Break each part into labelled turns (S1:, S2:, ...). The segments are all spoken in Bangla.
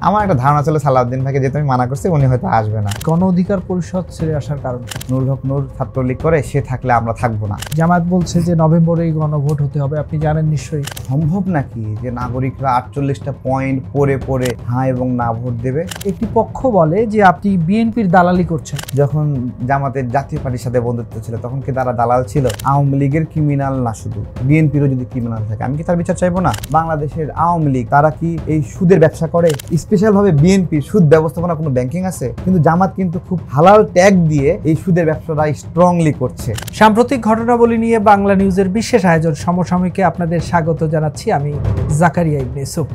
S1: আমার একটা ধারণা ছিল সালাউদ্দিন ভাইকে যেহেতু আমি মানা করছি উনি হয়তো আসবে না।
S2: গণ অধিকার পরিষদ ছেড়ে আসার কারণ
S1: নূর হক নূর ছাত্রলীগ করে, সে থাকলে আমরা থাকবো না।
S2: জামায়াত বলছে যে নভেম্বরেই গণভোট হতে হবে, আপনি জানেন নিশ্চয়ই।
S1: সম্ভব নাকি যে নাগরিকরা 48টা পয়েন্ট পড়ে পড়ে হ্যাঁ এবং না ভোট দেবে?
S2: একটি পক্ষ বলে যে আপনি বিএনপির দালালি করছেন।
S1: যখন জামাতের জাতীয় পার্টির সাথে বন্ধুত্ব ছিল তখন কি তারা দালাল ছিল? আওয়ামী লীগের ক্রিমিনাল না, শুধু বিএনপিরও যদি ক্রিমিনাল থাকে আমি কি তার বিচার চাইবো না? বাংলাদেশের আওয়ামী লীগ তারা কি এই সুদের ব্যবসা করে? স্পেশাল ভাবে বিএনপির সুদ ব্যবস্থাপনা কোনো ব্যাংকিং আছে? কিন্তু জামাত কিন্তু খুব হালাল ট্যাগ দিয়ে এই সুদের ব্যবসাটা স্ট্রংলি করছে।
S2: সাম্প্রতিক ঘটনাবলী নিয়ে বাংলা নিউজের বিশেষ আয়োজন সমসাময়িকে আপনাদের স্বাগত জানাচ্ছি। আমি জাকারিয়া ইবনে ইউসুফ।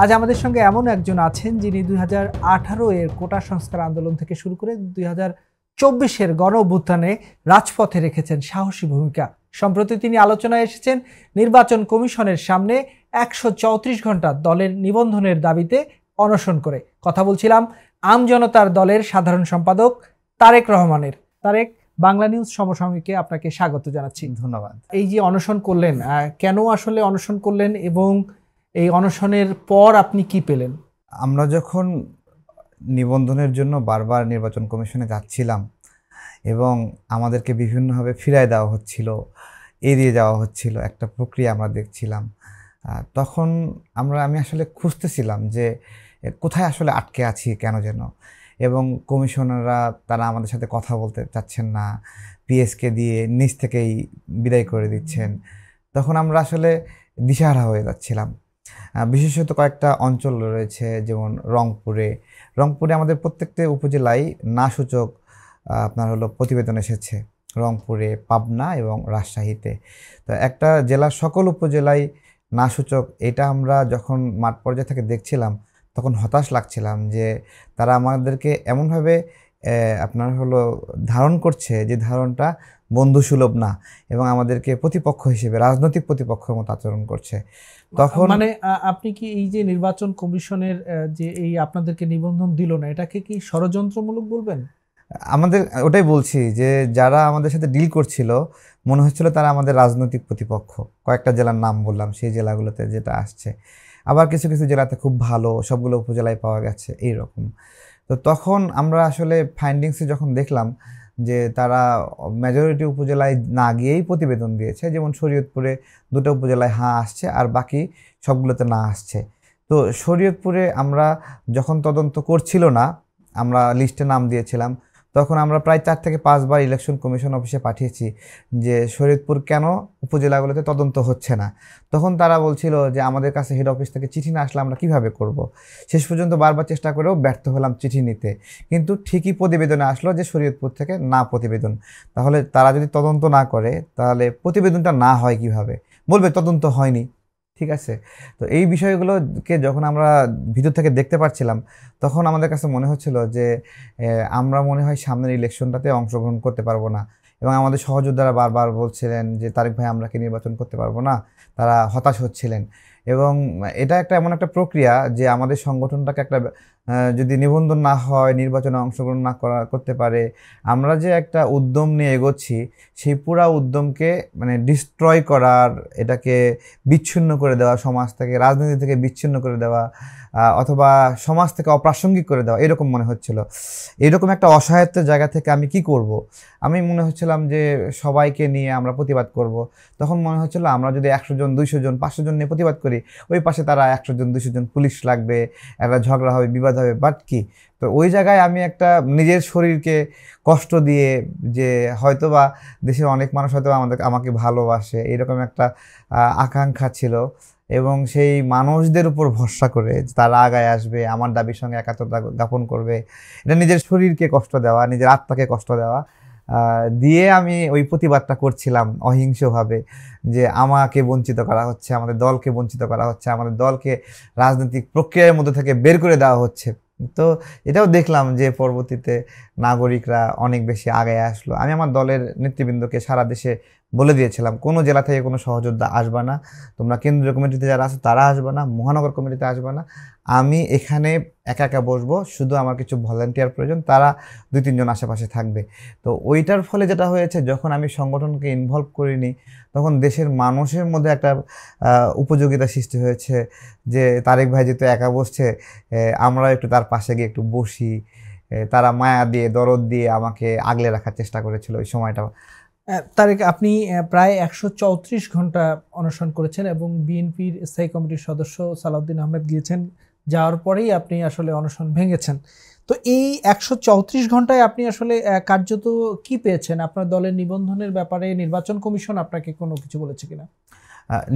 S2: আজ আমাদের সঙ্গে এমন একজন আছেন যিনি 2018 এর কোটা সংস্কার আন্দোলন থেকে শুরু করে 2024 গণ অভ্যুত্থানে রাজপথে রেখেছেন সাহসী ভূমিকা। সম্প্রতি তিনি আলোচনায় এসেছেন নির্বাচন কমিশনের সামনে 134 ঘন্টা দলের নিবন্ধনের দাবিতে অনশন করে। কথা বলছিলাম আমজনতার দলের সাধারণ সম্পাদক তারেক রহমানের। তারেক, বাংলা নিউজ সমসাময়িকে আপনাকে স্বাগত জানাচ্ছি।
S1: ধন্যবাদ।
S2: এই যে অনশন করলেন, কেন আসলে অনশন করলেন এবং এই অনশনের পর আপনি কি পেলেন?
S1: আমরা যখন নিবন্ধনের জন্য বারবার নির্বাচন কমিশনে যাচ্ছিলাম এবং আমাদেরকে বিভিন্নভাবে ফিরায় দেওয়া হচ্ছিল, এড়িয়ে যাওয়া হচ্ছিল, একটা প্রক্রিয়া আমরা দেখছিলাম, তখন আমি আসলে খুঁজতেছিলাম যে কোথায় আসলে আটকে আছি কেন যেন। এবং কমিশনাররা তারা আমাদের সাথে কথা বলতে চাচ্ছেন না, পিএসকে দিয়ে নিজ থেকেই বিদায় করে দিচ্ছেন। তখন আমরা আসলে দিশাহারা হয়ে যাচ্ছিলাম। বিশেষত কয়েকটা অঞ্চল রয়েছে, যেমন রংপুরে আমাদের প্রত্যেকটা উপজেলায় না সূচক আপনার প্রতিবেদন এসেছে, রংপুরে, পাবনা এবং রাজশাহীতে। তো একটা জেলার সকল উপজেলায় না সূচক, এটা আমরা যখন মাঠ পর্যায়ে থেকে দেখছিলাম তখন হতাশ লাগছিলাম যে তারা আমাদেরকে এমনভাবে আপনার ধারণ করছে যে ধারণটা বন্ধুসুলভ না এবং আমাদেরকে প্রতিপক্ষ হিসেবে রাজনৈতিক প্রতিপক্ষের মতো আচরণ করছে। তখন
S2: মানে আপনি কি এই যে নির্বাচন কমিশনের যে এই আপনাদেরকে নিবন্ধন দিল না, এটাকে কি ষড়যন্ত্রমূলক বলবেন?
S1: আমাদের ওটাই বলছি যে যারা আমাদের সাথে ডিল করছিল মনে হচ্ছিল তারা আমাদের রাজনৈতিক প্রতিপক্ষ। কয়েকটা জেলার নাম বললাম, সেই জেলাগুলোতে যেটা আসছে, আবার কিছু কিছু জেলাতে খুব ভালো, সবগুলো উপজেলায় পাওয়া গেছে এইরকম। তো তখন আমরা আসলে ফাইন্ডিংসে যখন দেখলাম যে তারা মেজরিটি উপজেলায় না গিয়েই প্রতিবেদন দিয়েছে, যেমন শরীয়তপুরে 2টা উপজেলায় হ্যাঁ আসছে আর বাকি সবগুলোতে না আসছে। তো শরীয়তপুরে আমরা যখন তদন্ত করছিল না, আমরা লিস্টে নাম দিয়েছিলাম, তখন আমরা প্রায় 4 থেকে 5 বার ইলেকশন কমিশন অফিসে পাঠিয়েছি যে শরীয়তপুর কেন উপজেলাগুলোতে তদন্ত হচ্ছে না। তখন তারা বলছিল যে আমাদের কাছে হেড অফিস থেকে চিঠি না আসলে আমরা কিভাবে করব। শেষ পর্যন্ত বারবার চেষ্টা করেও ব্যর্থ হলাম চিঠি নিতে, কিন্তু ঠিকই প্রতিবেদনে আসলো যে শরীয়তপুর থেকে না প্রতিবেদন। তাহলে তারা যদি তদন্ত না করে তাহলে প্রতিবেদনটা না হয় কিভাবে? বলবে তদন্ত হয়নি। ঠিক আছে, তো এই বিষয়গুলোকে যখন আমরা ভিতর থেকে দেখতে পাচ্ছিলাম তখন আমাদের কাছে মনে হচ্ছিল যে আমরা মনে হয় সামনের ইলেকশনটাতে অংশগ্রহণ করতে পারবো না। এবং আমাদের সহযোদ্ধারা বারবার বলছিলেন যে তারেক ভাই আমরা কি নির্বাচন করতে পারবো না, তারা হতাশ হচ্ছিলেন। এবং এটা এমন একটা প্রক্রিয়া যে আমাদের সংগঠনটাকে যদি নিবন্ধন না হয়, নির্বাচনে অংশগ্রহণ না করতে পারে, আমরা যে একটা উদ্যম নিয়ে এগোচ্ছি সেই পুরা উদ্যমকে ডিস্ট্রয় করার, এটাকে বিচ্ছিন্ন করে দেওয়া, সমাজ থেকে রাজনীতি থেকে বিচ্ছিন্ন করে দেওয়া, অথবা সমাজ থেকে অপ্রাসঙ্গিক করে দেওয়া, এরকম মনে হচ্ছিল। এরকম একটা অসহায়ত্বের জায়গা থেকে আমি কি করব, আমি মনে হচ্ছিলাম যে সবাইকে নিয়ে আমরা প্রতিবাদ করব। তখন মনে হচ্ছিল আমরা যদি 100 জন, 200 জন, 500 জন নিয়ে প্রতিবাদ করি, ওই পাশে তারা 100 জন, 200 জন পুলিশ লাগবে, একটা ঝগড়া হবে, বিবাদ হবে, বাট কি। তো ওই জায়গায় আমি একটা নিজের শরীরকে কষ্ট দিয়ে, যে হয়তোবা দেশের অনেক মানুষ হয়তো আমাকে ভালোবাসে, এরকম একটা আকাঙ্ক্ষা ছিল। এবং সেই মানুষদের উপর ভরসা করে তারা আগায় আসবে, আমার দাবির সঙ্গে একাত্মতা জ্ঞাপন করবে, এটা নিজের শরীরকে কষ্ট দেওয়া, নিজের আত্মাকে কষ্ট দেওয়া দিয়ে আমি ওই প্রতিবাদটা করছিলাম অহিংসভাবে, যে আমাকে বঞ্চিত করা হচ্ছে, আমাদের দলকে বঞ্চিত করা হচ্ছে, আমাদের দলকে রাজনৈতিক প্রক্রিয়ার মধ্যে থেকে বের করে দেওয়া হচ্ছে। তো এটাও দেখলাম যে পরবর্তীতে নাগরিকরা অনেক বেশি আগায় আসলো। আমি আমার দলের নেতৃবৃন্দকে সারা দেশে বলে দিয়েছিলাম কোনো জেলা থেকে কোনো সহযোদ্ধা আসবে না, তোমরা কেন্দ্রীয় কমিটিতে যারা আছে তারা আসবে না, মহানগর কমিটিতে আসবে না, আমি এখানে একা একা বসবো, শুধু আমার কিছু ভলান্টিয়ার প্রয়োজন, তারা 2-3 জন আশেপাশে থাকবে। তো ওইটার ফলে যেটা হয়েছে, যখন আমি সংগঠনকে ইনভলভ করিনি তখন দেশের মানুষের মধ্যে একটা উপযোগিতা সৃষ্টি হয়েছে যে তারেক ভাই যেহেতু একা বসছে, আমরা একটু তার পাশে গিয়ে একটু বসি। তারা মায়া দিয়ে দরদ দিয়ে আমাকে আগলে রাখার চেষ্টা করেছিল ওই সময়টা।
S2: তারেক, আপনি প্রায় 134 ঘন্টা অনশন করেছেন এবং বিএনপির স্থায়ী কমিটির সদস্য সালাউদ্দিন আহমেদ গিয়েছেন, যাওয়ার পরেই আপনি আসলে অনশন ভেঙেছেন। তো এই 134 ঘন্টায় আপনি আসলে কার্যত কি পেয়েছেন? আপনার দলের নিবন্ধনের ব্যাপারে নির্বাচন কমিশন আপনাকে কোনো কিছু বলেছে কিনা?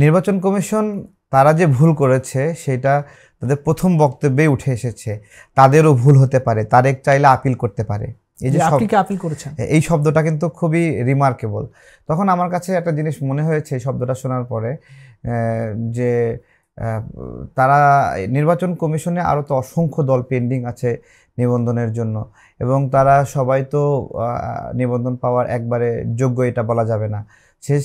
S1: নির্বাচন কমিশন তারা যে ভুল করেছে সেটা তাদের প্রথম বক্তব্যে উঠে এসেছে। তাদেরও ভুল হতে পারে, তারেক চাইলে আপিল করতে পারে। এই যে
S2: আপনি কি আপিল করেছেন?
S1: এই শব্দটা কিন্তু খুবই রিমার্কেবল। তখন আমার কাছে একটা জিনিস মনে হয়েছে এই শব্দটা শোনার পরে, যে তারা নির্বাচন কমিশনে আরও তো অসংখ্য দল পেন্ডিং আছে নিবন্ধনের জন্য, এবং তারা সবাই তো নিবন্ধন পাওয়ার একবারে যোগ্য এটা বলা যাবে না।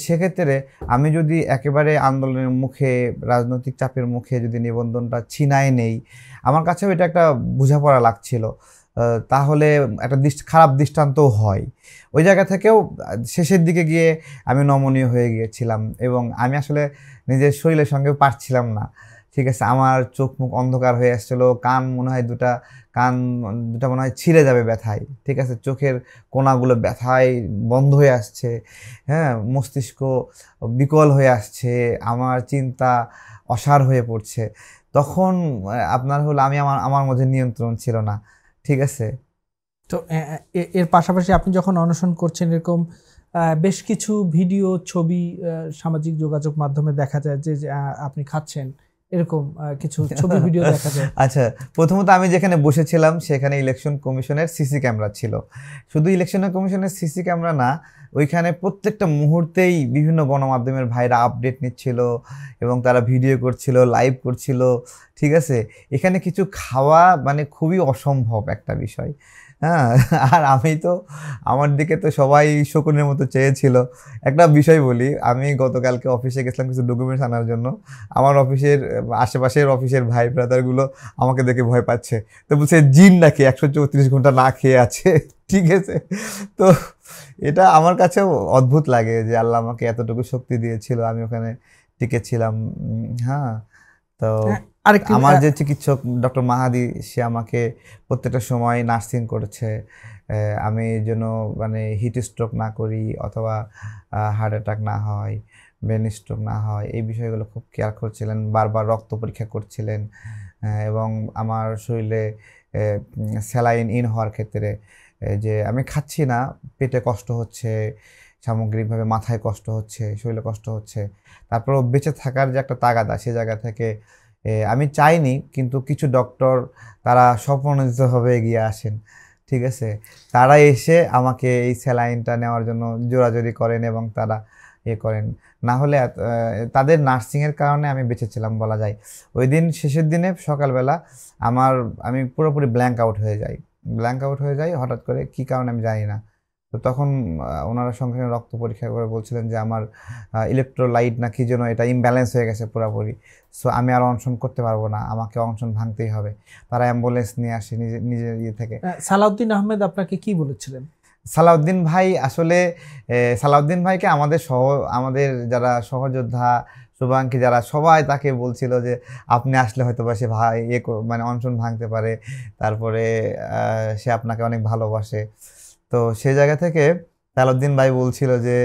S1: সেক্ষেত্রে আমি যদি একেবারে আন্দোলনের মুখে, রাজনৈতিক চাপের মুখে যদি নিবন্ধনটা ছিনায় নেই, আমার কাছেও এটা একটা বোঝাপড়া লাগছিল, তাহলে একটা খারাপ দৃষ্টান্তও হয়। ওই জায়গা থেকেও শেষের দিকে গিয়ে আমি নমনীয় হয়ে গিয়েছিলাম এবং আমি আসলে নিজের শরীরের সঙ্গে পারছিলাম না। ঠিক আছে, আমার চোখ মুখ অন্ধকার হয়ে আসছিলো, কান মনে হয় দুটা মনে হয় ছিঁড়ে যাবে ব্যথায়। ঠিক আছে, চোখের কোনাগুলো ব্যথায় বন্ধ হয়ে আসছে, হ্যাঁ, মস্তিষ্ক বিকল হয়ে আসছে, আমার চিন্তা অসাড় হয়ে পড়ছে। তখন আপনার হলো আমার মধ্যে নিয়ন্ত্রণ ছিল না। ঠিক আছে,
S2: তো এর পাশাপাশি আপনি যখন অনশন করছেন, এরকম বেশ কিছু ভিডিও, ছবি সামাজিক যোগাযোগ মাধ্যমে দেখা যায় যে আপনি খাচ্ছেন, এরকম কিছু ছবি ভিডিও দেখা যায়।
S1: আচ্ছা, প্রথমত আমি যেখানে বসেছিলাম সেখানে ইলেকশন কমিশনের সিসি ক্যামেরা ছিল। শুধু ইলেকশন কমিশনের সিসি ক্যামেরা না, ওইখানে প্রত্যেকটা মুহূর্তেই বিভিন্ন গণমাধ্যমের ভাইরা আপডেট নিচ্ছিল এবং তারা ভিডিও করছিল, লাইভ করছিল। ঠিক আছে, এখানে কিছু খাওয়া মানে খুবই অসম্ভব একটা বিষয়। হ্যাঁ, আর আমি তো, আমার দিকে তো সবাই শকুনের মতো চেয়েছিল। একটা বিষয় বলি, আমি গতকালকে অফিসে গেছিলাম কিছু ডকুমেন্টস আনার জন্য। আমার অফিসের আশেপাশের অফিসের ভাই ব্রাদারগুলো আমাকে দেখে ভয় পাচ্ছে, তো বলছে জিন নাকি 134 ঘন্টা না খেয়ে আছে। ঠিক আছে, তো এটা আমার কাছেও অদ্ভুত লাগে যে আল্লাহ আমাকে এতটুকু শক্তি দিয়েছিল, আমি ওখানে টিকেছিলাম। হ্যাঁ, তো আমার যে চিকিৎসক ডক্টর মাহাদি, সে আমাকে প্রত্যেকটা সময় নার্সিং করেছে, আমি যেন মানে হিট স্ট্রোক না করি অথবা হার্ট অ্যাটাক না হয়, ব্রেন স্ট্রোক না হয়, এই বিষয়গুলো খুব কেয়ার করছিলেন, বারবার রক্ত পরীক্ষা করছিলেন, এবং আমার শরীরে স্যালাইন ইন হওয়ার ক্ষেত্রে যে আমি খাচ্ছি না, পেটে কষ্ট হচ্ছে, সামগ্রিকভাবে মাথায় কষ্ট হচ্ছে, শরীরে কষ্ট হচ্ছে, তারপরও বেঁচে থাকার যে একটা তাগাদা, সে জায়গা থেকে আমি চাইনি, কিন্তু কিছু ডক্টর তারা স্বপ্ননিতভাবে এগিয়ে আসেন। ঠিক আছে, তারা এসে আমাকে এই স্যালাইনটা নেওয়ার জন্য জোরাজোরি করেন এবং তারা করেন, না হলে তাদের নার্সিংয়ের কারণে আমি বেঁচেছিলাম বলা যায়। ওই দিন শেষের দিনে সকালবেলা আমি পুরোপুরি ব্ল্যাঙ্ক আউট হয়ে যাই হঠাৎ করে, কী কারণে আমি জানি না। তো তখন ওনারা সঙ্গে সঙ্গে রক্ত পরীক্ষা করে বলছিলেন যে আমার ইলেকট্রোলাইট না কি যেন এটা ইমব্যালেন্স হয়ে গেছে পুরোপুরি, সো আমি আর অনশন করতে পারবো না, আমাকে অনশন ভাঙতেই হবে। তারা অ্যাম্বুলেন্স নিয়ে আসে নিজের ইয়ে থেকে।
S2: সালাউদ্দিন আহমেদ আপনাকে কি বলেছিলেন?
S1: সালাউদ্দিন ভাই আসলে, সালাউদ্দিন ভাইকে আমাদের যারা সহযোদ্ধা, শুভাঙ্কি যারা, সবাই তাকে বলছিল যে আপনি আসলে হয়তো বা সে ভাই মানে অনশন ভাঙতে পারে, তারপরে সে আপনাকে অনেক ভালোবাসে। তো সেই জায়গা থেকে সালাউদ্দিন ভাই বলছিল যে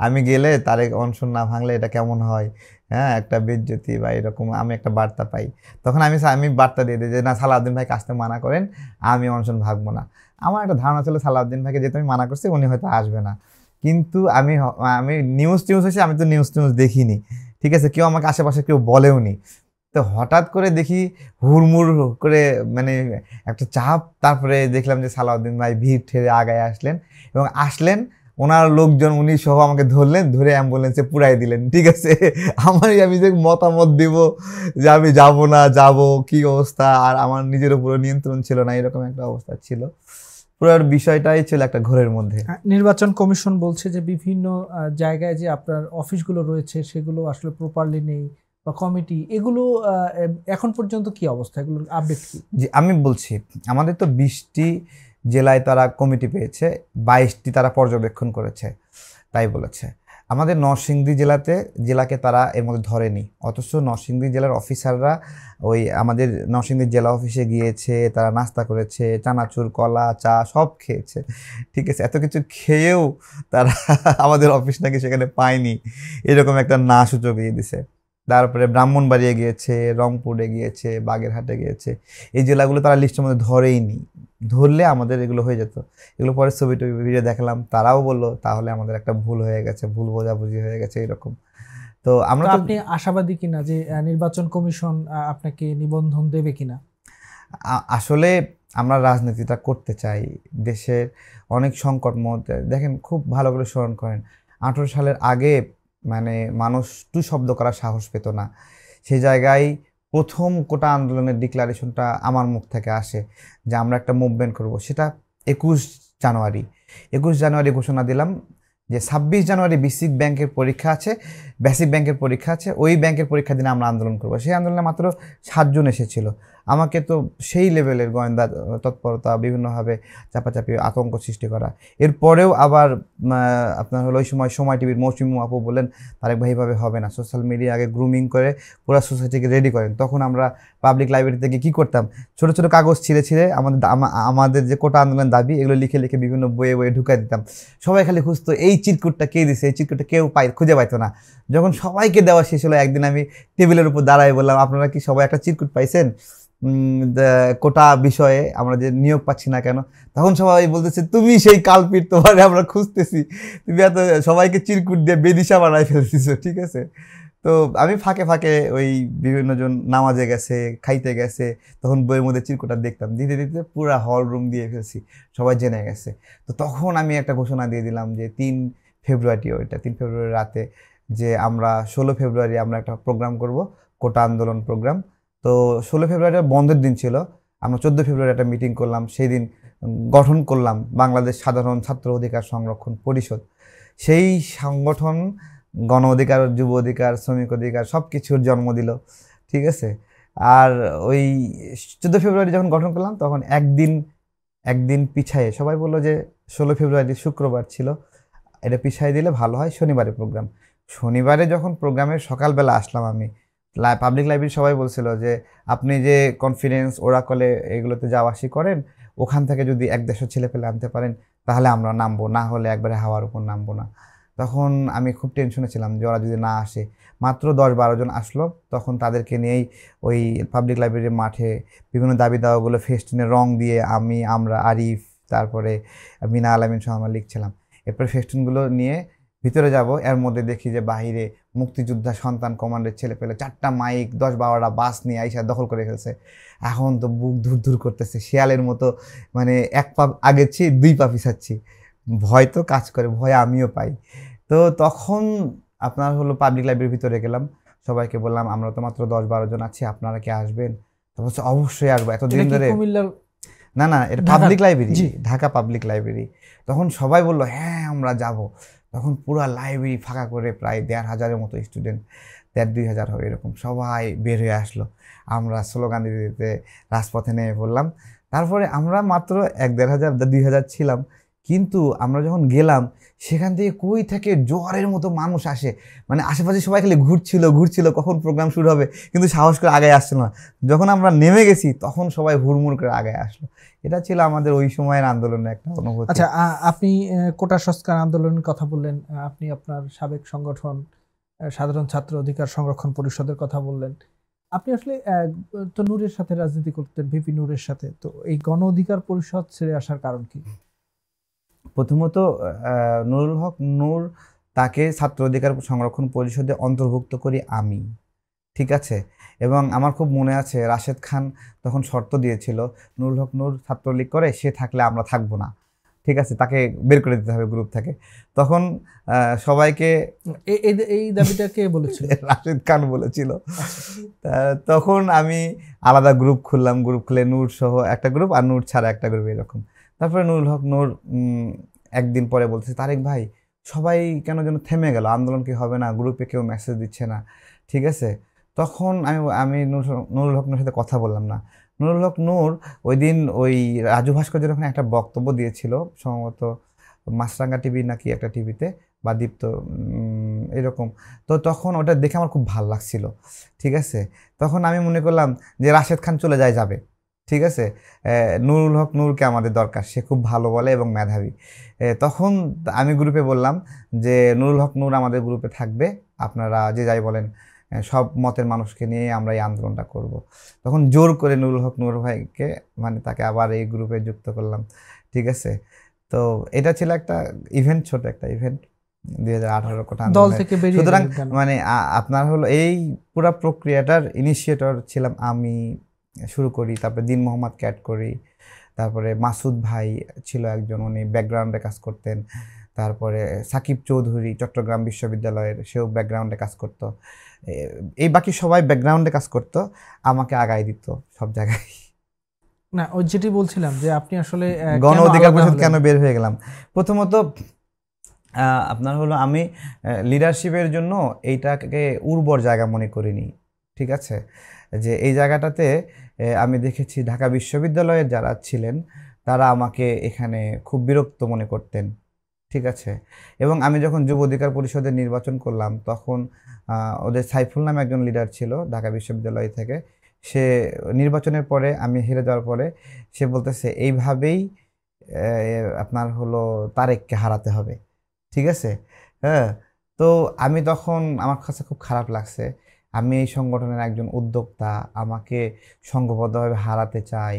S1: আমি গেলে তারে অনশন না ভাঙলে এটা কেমন হয়, হ্যাঁ, একটা বেজ্জতি বা এরকম আমি একটা বার্তা পাই। তখন আমি বার্তা দিয়ে দিই যে না, সালাউদ্দিন ভাইকে আসতে মানা করেন, আমি অনশন ভাঙবো না। আমার একটা ধারণা ছিল সালাউদ্দিন ভাইকে যেহেতু আমি মানা করছি উনি হয়তো আসবে না, কিন্তু আমি নিউজ হয়েছে, আমি তো নিউজ দেখিনি। ঠিক আছে, কেউ আমাকে আশেপাশে কেউ বলেও নি। তো হঠাৎ করে দেখি হুড়মুড় করে মানে একটা চাপ, তারপরে দেখলাম যে সালাউদ্দিন ভাই ভিড় ঠেলে আগায় আসলেন এবং ওনার লোকজন উনি সহ আমাকে ধরে অ্যাম্বুলেন্সে পুরাই দিলেন। ঠিক আছে, আমি যে মতামত দিব যে আমি যাব না, যাব কি অবস্থা, আর আমার নিজের উপরে নিয়ন্ত্রণ ছিল না, এরকম একটা অবস্থা ছিল। পুরো বিষয়টাই ছিল একটা ঘোরের মধ্যে।
S2: নির্বাচন কমিশন বলছে যে বিভিন্ন জায়গায় যে আপনার অফিসগুলো রয়েছে সেগুলো আসলে প্রপারলি নেই বা কমিটি, এগুলো এখন পর্যন্ত কি অবস্থা, এগুলোর আপডেট কি?
S1: যে আমি বলছি, আমাদের তো 20টি জেলায় তারা কমিটি পেয়েছে, 22টি তারা পর্যবেক্ষণ করেছে, তাই বলেছে। আমাদের নরসিংদী জেলাকে তারা এর মধ্যে ধরেনি, অথচ নরসিংদী জেলার অফিসাররা ওই আমাদের নরসিংদী জেলা অফিসে গিয়েছে, তারা নাস্তা করেছে, চানাচুর, কলা, চা সব খেয়েছে, ঠিক আছে। এত কিছু খেয়েও তারা আমাদের অফিস নাকি সেখানে পায়নি, এরকম একটা না সূচক দিয়ে দিছে। তারপরে ব্রাহ্মণবাড়িয়া গিয়েছে, রংপুরে গিয়েছে, বাগেরহাটে গিয়েছে, এই জেলাগুলো তারা লিস্টের মধ্যে ধরেইনি। ধরলে আমাদের এগুলো হয়ে যেত। এগুলো পরে ছবি টবি ভিডিও দেখালাম, তারাও বললো তাহলে আমাদের একটা ভুল হয়ে গেছে, ভুল বোঝাবুঝি হয়ে গেছে এরকম। তো আমরা তো
S2: আপনি আশাবাদী কিনা যে নির্বাচন কমিশন আপনাকে নিবন্ধন দেবে কিনা?
S1: আসলে আমরা রাজনীতিটা করতে চাই, দেশের অনেক সংকট মধ্যে দেখেন, খুব ভালো করে স্মরণ করেন 18 সালের আগে মানে মানুষ টু শব্দ করার সাহস পেত না। সেই জায়গায় প্রথম কোটা আন্দোলনের ডিক্লারেশনটা আমার মুখ থেকে আসে যে আমরা একটা মুভমেন্ট করব, সেটা 21 জানুয়ারি ঘোষণা দিলাম যে 26 জানুয়ারি বেসিক ব্যাংকের পরীক্ষা আছে, ওই ব্যাংকের পরীক্ষা দিনে আমরা আন্দোলন করব। সেই আন্দোলনে মাত্র 7 জন এসেছিল। আমাকে তো সেই লেভেলের গোয়েন্দা তৎপরতা, বিভিন্নভাবে চাপাচাপি, আতঙ্ক সৃষ্টি করা। এরপরেও আবার আপনার হলো ওই সময় টিভির মৌসুমী আপু বললেন তারেক ভাই এইভাবে হবে না, সোশ্যাল মিডিয়া আগে গ্রুমিং করে পুরো সোসাইটিকে রেডি করেন। তখন আমরা পাবলিক লাইব্রেরি থেকে কী করতাম, ছোট ছোট কাগজ ছিঁড়ে আমাদের যে কোটা আন্দোলনের দাবি এগুলো লিখে বিভিন্ন বইয়ে ঢুকাই দিতাম। সবাই খালি খুঁজতো এই চিরকুটটা কে দিছে, এই চিরকুটটা কেউ খুঁজে পাইতো না। যখন সবাইকে দেওয়া শেষ হলো, একদিন আমি টেবিলের উপর দাঁড়াই বললাম, আপনারা কি সবাই একটা চিরকুট পাইছেন কোটা বিষয়ে, আমরা যে নিয়োগ পাচ্ছি না কেন? তখন সবাই বলতেছে তুমি সেই কালপিট, তোমার আমরা খুঁজতেছি, তুমি এত সবাইকে চিরকুট দিয়ে বেদিশা বানায় ফেলতেছো, ঠিক আছে। তো আমি ফাঁকে ফাঁকে ওই বিভিন্ন জন নামাজে গেছে, খাইতে গেছে, তখন বইয়ের মধ্যে চিরকুটটা দেখতাম, দিতে দিতে পুরা হল রুম দিয়ে ফেলছি, সবাই জেনে গেছে। তো তখন আমি একটা ঘোষণা দিয়ে দিলাম যে 3 ফেব্রুয়ারি রাতে যে আমরা 16 ফেব্রুয়ারি আমরা একটা প্রোগ্রাম করব, কোটা আন্দোলন প্রোগ্রাম। তো 16 ফেব্রুয়ারি বন্ধের দিন ছিল, আমরা 14 ফেব্রুয়ারি একটা মিটিং করলাম, সেই দিন গঠন করলাম বাংলাদেশ সাধারণ ছাত্র অধিকার সংরক্ষণ পরিষদ। সেই সংগঠন গণ অধিকার, যুব অধিকার, শ্রমিক অধিকার সব কিছুর জন্ম দিল, ঠিক আছে। আর ওই 14 ফেব্রুয়ারি যখন গঠন করলাম তখন একদিন পিছায়ে সবাই বললো যে 16 ফেব্রুয়ারি শুক্রবার ছিল, এটা পিছাই দিলে ভালো হয়, শনিবারে প্রোগ্রাম। শনিবারে যখন প্রোগ্রামের সকালবেলা আসলাম আমি, পাবলিক লাইব্রেরি সবাই বলছিল যে আপনি যে কনফিডেন্স ওরাকলে এগুলোতে যাওয়া আসি করেন, ওখান থেকে যদি 100 ছেলে পেলে আনতে পারেন তাহলে আমরা নামবো, না হলে একবারে হাওয়ার উপর নামবো না। তখন আমি খুব টেনশনে ছিলাম যে ওরা যদি না আসে। মাত্র 10-12 জন আসলো, তখন তাদেরকে নিয়েই ওই পাবলিক লাইব্রেরির মাঠে বিভিন্ন দাবি দাওয়াগুলো ফেস্টুনে রং দিয়ে আমরা আরিফ, তারপরে মিনা আলামিন সহ আমরা লিখছিলাম। এরপর ফেস্টুনগুলো নিয়ে ভিতরে যাব, এর মধ্যে দেখি যে বাহিরে মুক্তিযোদ্ধা সন্তান কমান্ডের ছেলে পেলে 4টা মাইক 10-12টা বাস নিয়ে আইসা দখল করে ফেলছে। এখন তো বুক ধুর করতেছে, শিয়ালের মতো, মানে 1 পা আগেছি 2 পা পিছাচ্ছি। ভয় তো কাজ করে, ভয় আমিও পাই। তো তখন আপনার হলো পাবলিক লাইব্রেরির ভিতরে গেলাম, সবাইকে বললাম আমরা তো মাত্র 10-12 জন আছি, আপনারা কি আসবেন? তারপর অবশ্যই আসবো, এতদিন ধরে। না এটা public library, Dhaka public library. তখন সবাই বললো হ্যাঁ আমরা যাব। তখন পুরো লাইব্রেরি ফাঁকা করে প্রায় 1,500-এর মতো স্টুডেন্ট, 1,500-2,000 হবে এরকম, সবাই বের হয়ে আসলো। আমরা স্লোগান দিতে রাজপথে নেমে পড়লাম। তারপরে আমরা মাত্র 1,500-2,000 ছিলাম, কিন্তু আমরা যখন গেলাম সেখান থেকে কই থেকে জোয়ারের মতো মানুষ আসে, মানে আশেপাশে সবাই খালি ঘুরছিল কখন প্রোগ্রাম শুরু হবে, কিন্তু সাহস করে আগে আসছিল না। যখন আমরা নেমে গেছি তখন সবাই হুড়মুড় করে আগে আসলো। এটা ছিল আমাদের ওই সময়ের আন্দোলনের একটা অনুভূতি।
S2: আচ্ছা, আপনি কোটা সংস্কার আন্দোলনের কথা বললেন, আপনি আপনার সাবেক সংগঠন সাধারণ ছাত্র অধিকার সংরক্ষণ পরিষদের কথা বললেন। আপনি আসলে তো নূরের সাথে রাজনীতি করতেন, ভিপি নূরের সাথে, তো এই গণ অধিকার পরিষদ ছেড়ে আসার কারণ কি?
S1: প্রথমত নুরুল হক নূর, তাকে ছাত্র অধিকার সংরক্ষণ পরিষদে অন্তর্ভুক্ত করি আমি, ঠিক আছে। এবং আমার খুব মনে আছে রাশেদ খান তখন শর্ত দিয়েছিল নুরুল হক নূর ছাত্রলীগ করে, সে থাকলে আমরা থাকবো না, ঠিক আছে, তাকে বের করে দিতে হবে গ্রুপ থেকে। তখন সবাইকে
S2: এই দাবিটা কে বলেছিল?
S1: রাশেদ খান বলেছিল। তখন আমি আলাদা গ্রুপ খুললাম, গ্রুপ খুলে নূর সহ একটা গ্রুপ আর নূর ছাড়া একটা গ্রুপ এরকম। তারপরে নুরুল হক নূর একদিন পরে বলতেছে, তারেক ভাই সবাই কেন যেন থেমে গেল, আন্দোলন কি হবে না, গ্রুপে কেউ মেসেজ দিচ্ছে না, ঠিক আছে। তখন আমি নুরুল হক নূরের সাথে কথা বললাম না। নুরুল হক নূর ওই দিন ওই রাজু ভাস্কর্যের ওখানে একটা বক্তব্য দিয়েছিল, সম্ভবত মাছরাঙ্গা টিভি নাকি একটা টিভিতে, বা দীপ্ত এরকম। তো তখন ওটা দেখে আমার খুব ভালো লাগছিল, ঠিক আছে। তখন আমি মনে করলাম যে রাশেদ খান চলে যাবে, ঠিক আছে, নুরুল হক নূরকে আমাদের দরকার, সে খুব ভালো বলে এবং মেধাবী। তখন আমি গ্রুপে বললাম যে নুরুল হক নূর আমাদের গ্রুপে থাকবে, আপনারা যে যাই বলেন সব মতের মানুষকে নিয়ে আমরা এই আন্দোলনটা করব। তখন জোর করে নুরুল হক নূর ভাইকে মানে তাকে আবার এই গ্রুপে যুক্ত করলাম, ঠিক আছে। তো এটা ছিল একটা ইভেন্ট, ছোট একটা ইভেন্ট 2018 কোটা
S2: দল
S1: আন্দোলনের।
S2: থেকে বেরিয়ে
S1: সুতরাং
S2: গেলেন কেন?
S1: মানে আপনার হলো এই পুরা প্রক্রিয়াটার ইনিশিয়েটর ছিলাম আমি, শুরু করি, তারপরে দিন মোহাম্মদ ক্যাট করি, তারপরে মাসুদ ভাই ছিল একজন, উনি ব্যাকগ্রাউন্ডে কাজ করতেন, তারপরে সাকিব চৌধুরী চট্টগ্রাম বিশ্ববিদ্যালয়ের, সেও ব্যাকগ্রাউন্ডে কাজ করতো, এই বাকি সবাই ব্যাকগ্রাউন্ডে কাজ করতো, আমাকে আগায় দিত সব জায়গায়।
S2: না, ওই যেটি বলছিলাম যে আপনি আসলে
S1: গণ
S2: কেন
S1: অধিকার
S2: আলাদা
S1: পরিষদ
S2: হলেন?
S1: কেন বের হয়ে গেলাম, প্রথমত আপনার হলো আমি লিডারশিপের জন্য এইটাকে উর্বর জায়গা মনে করিনি, ঠিক আছে। যে এই জায়গাটাতে আমি দেখেছি ঢাকা বিশ্ববিদ্যালয়ের যারা ছিলেন তারা আমাকে এখানে খুব বিরক্ত মনে করতেন, ঠিক আছে। এবং আমি যখন যুব অধিকার পরিষদের নির্বাচন করলাম তখন ওদের সাইফুল নামে একজন লিডার ছিল ঢাকা বিশ্ববিদ্যালয় থেকে, সে নির্বাচনের পরে আমি হেরে যাওয়ার পরে সে বলতেছে এইভাবেই আপনার হলো তারেককে হারাতে হবে, ঠিক আছে। হ্যাঁ, তো আমি তখন আমার কাছে খুব খারাপ লাগছে, আমি এই সংগঠনের একজন উদ্যোক্তা, আমাকে সংঘবদ্ধভাবে হারাতে চাই।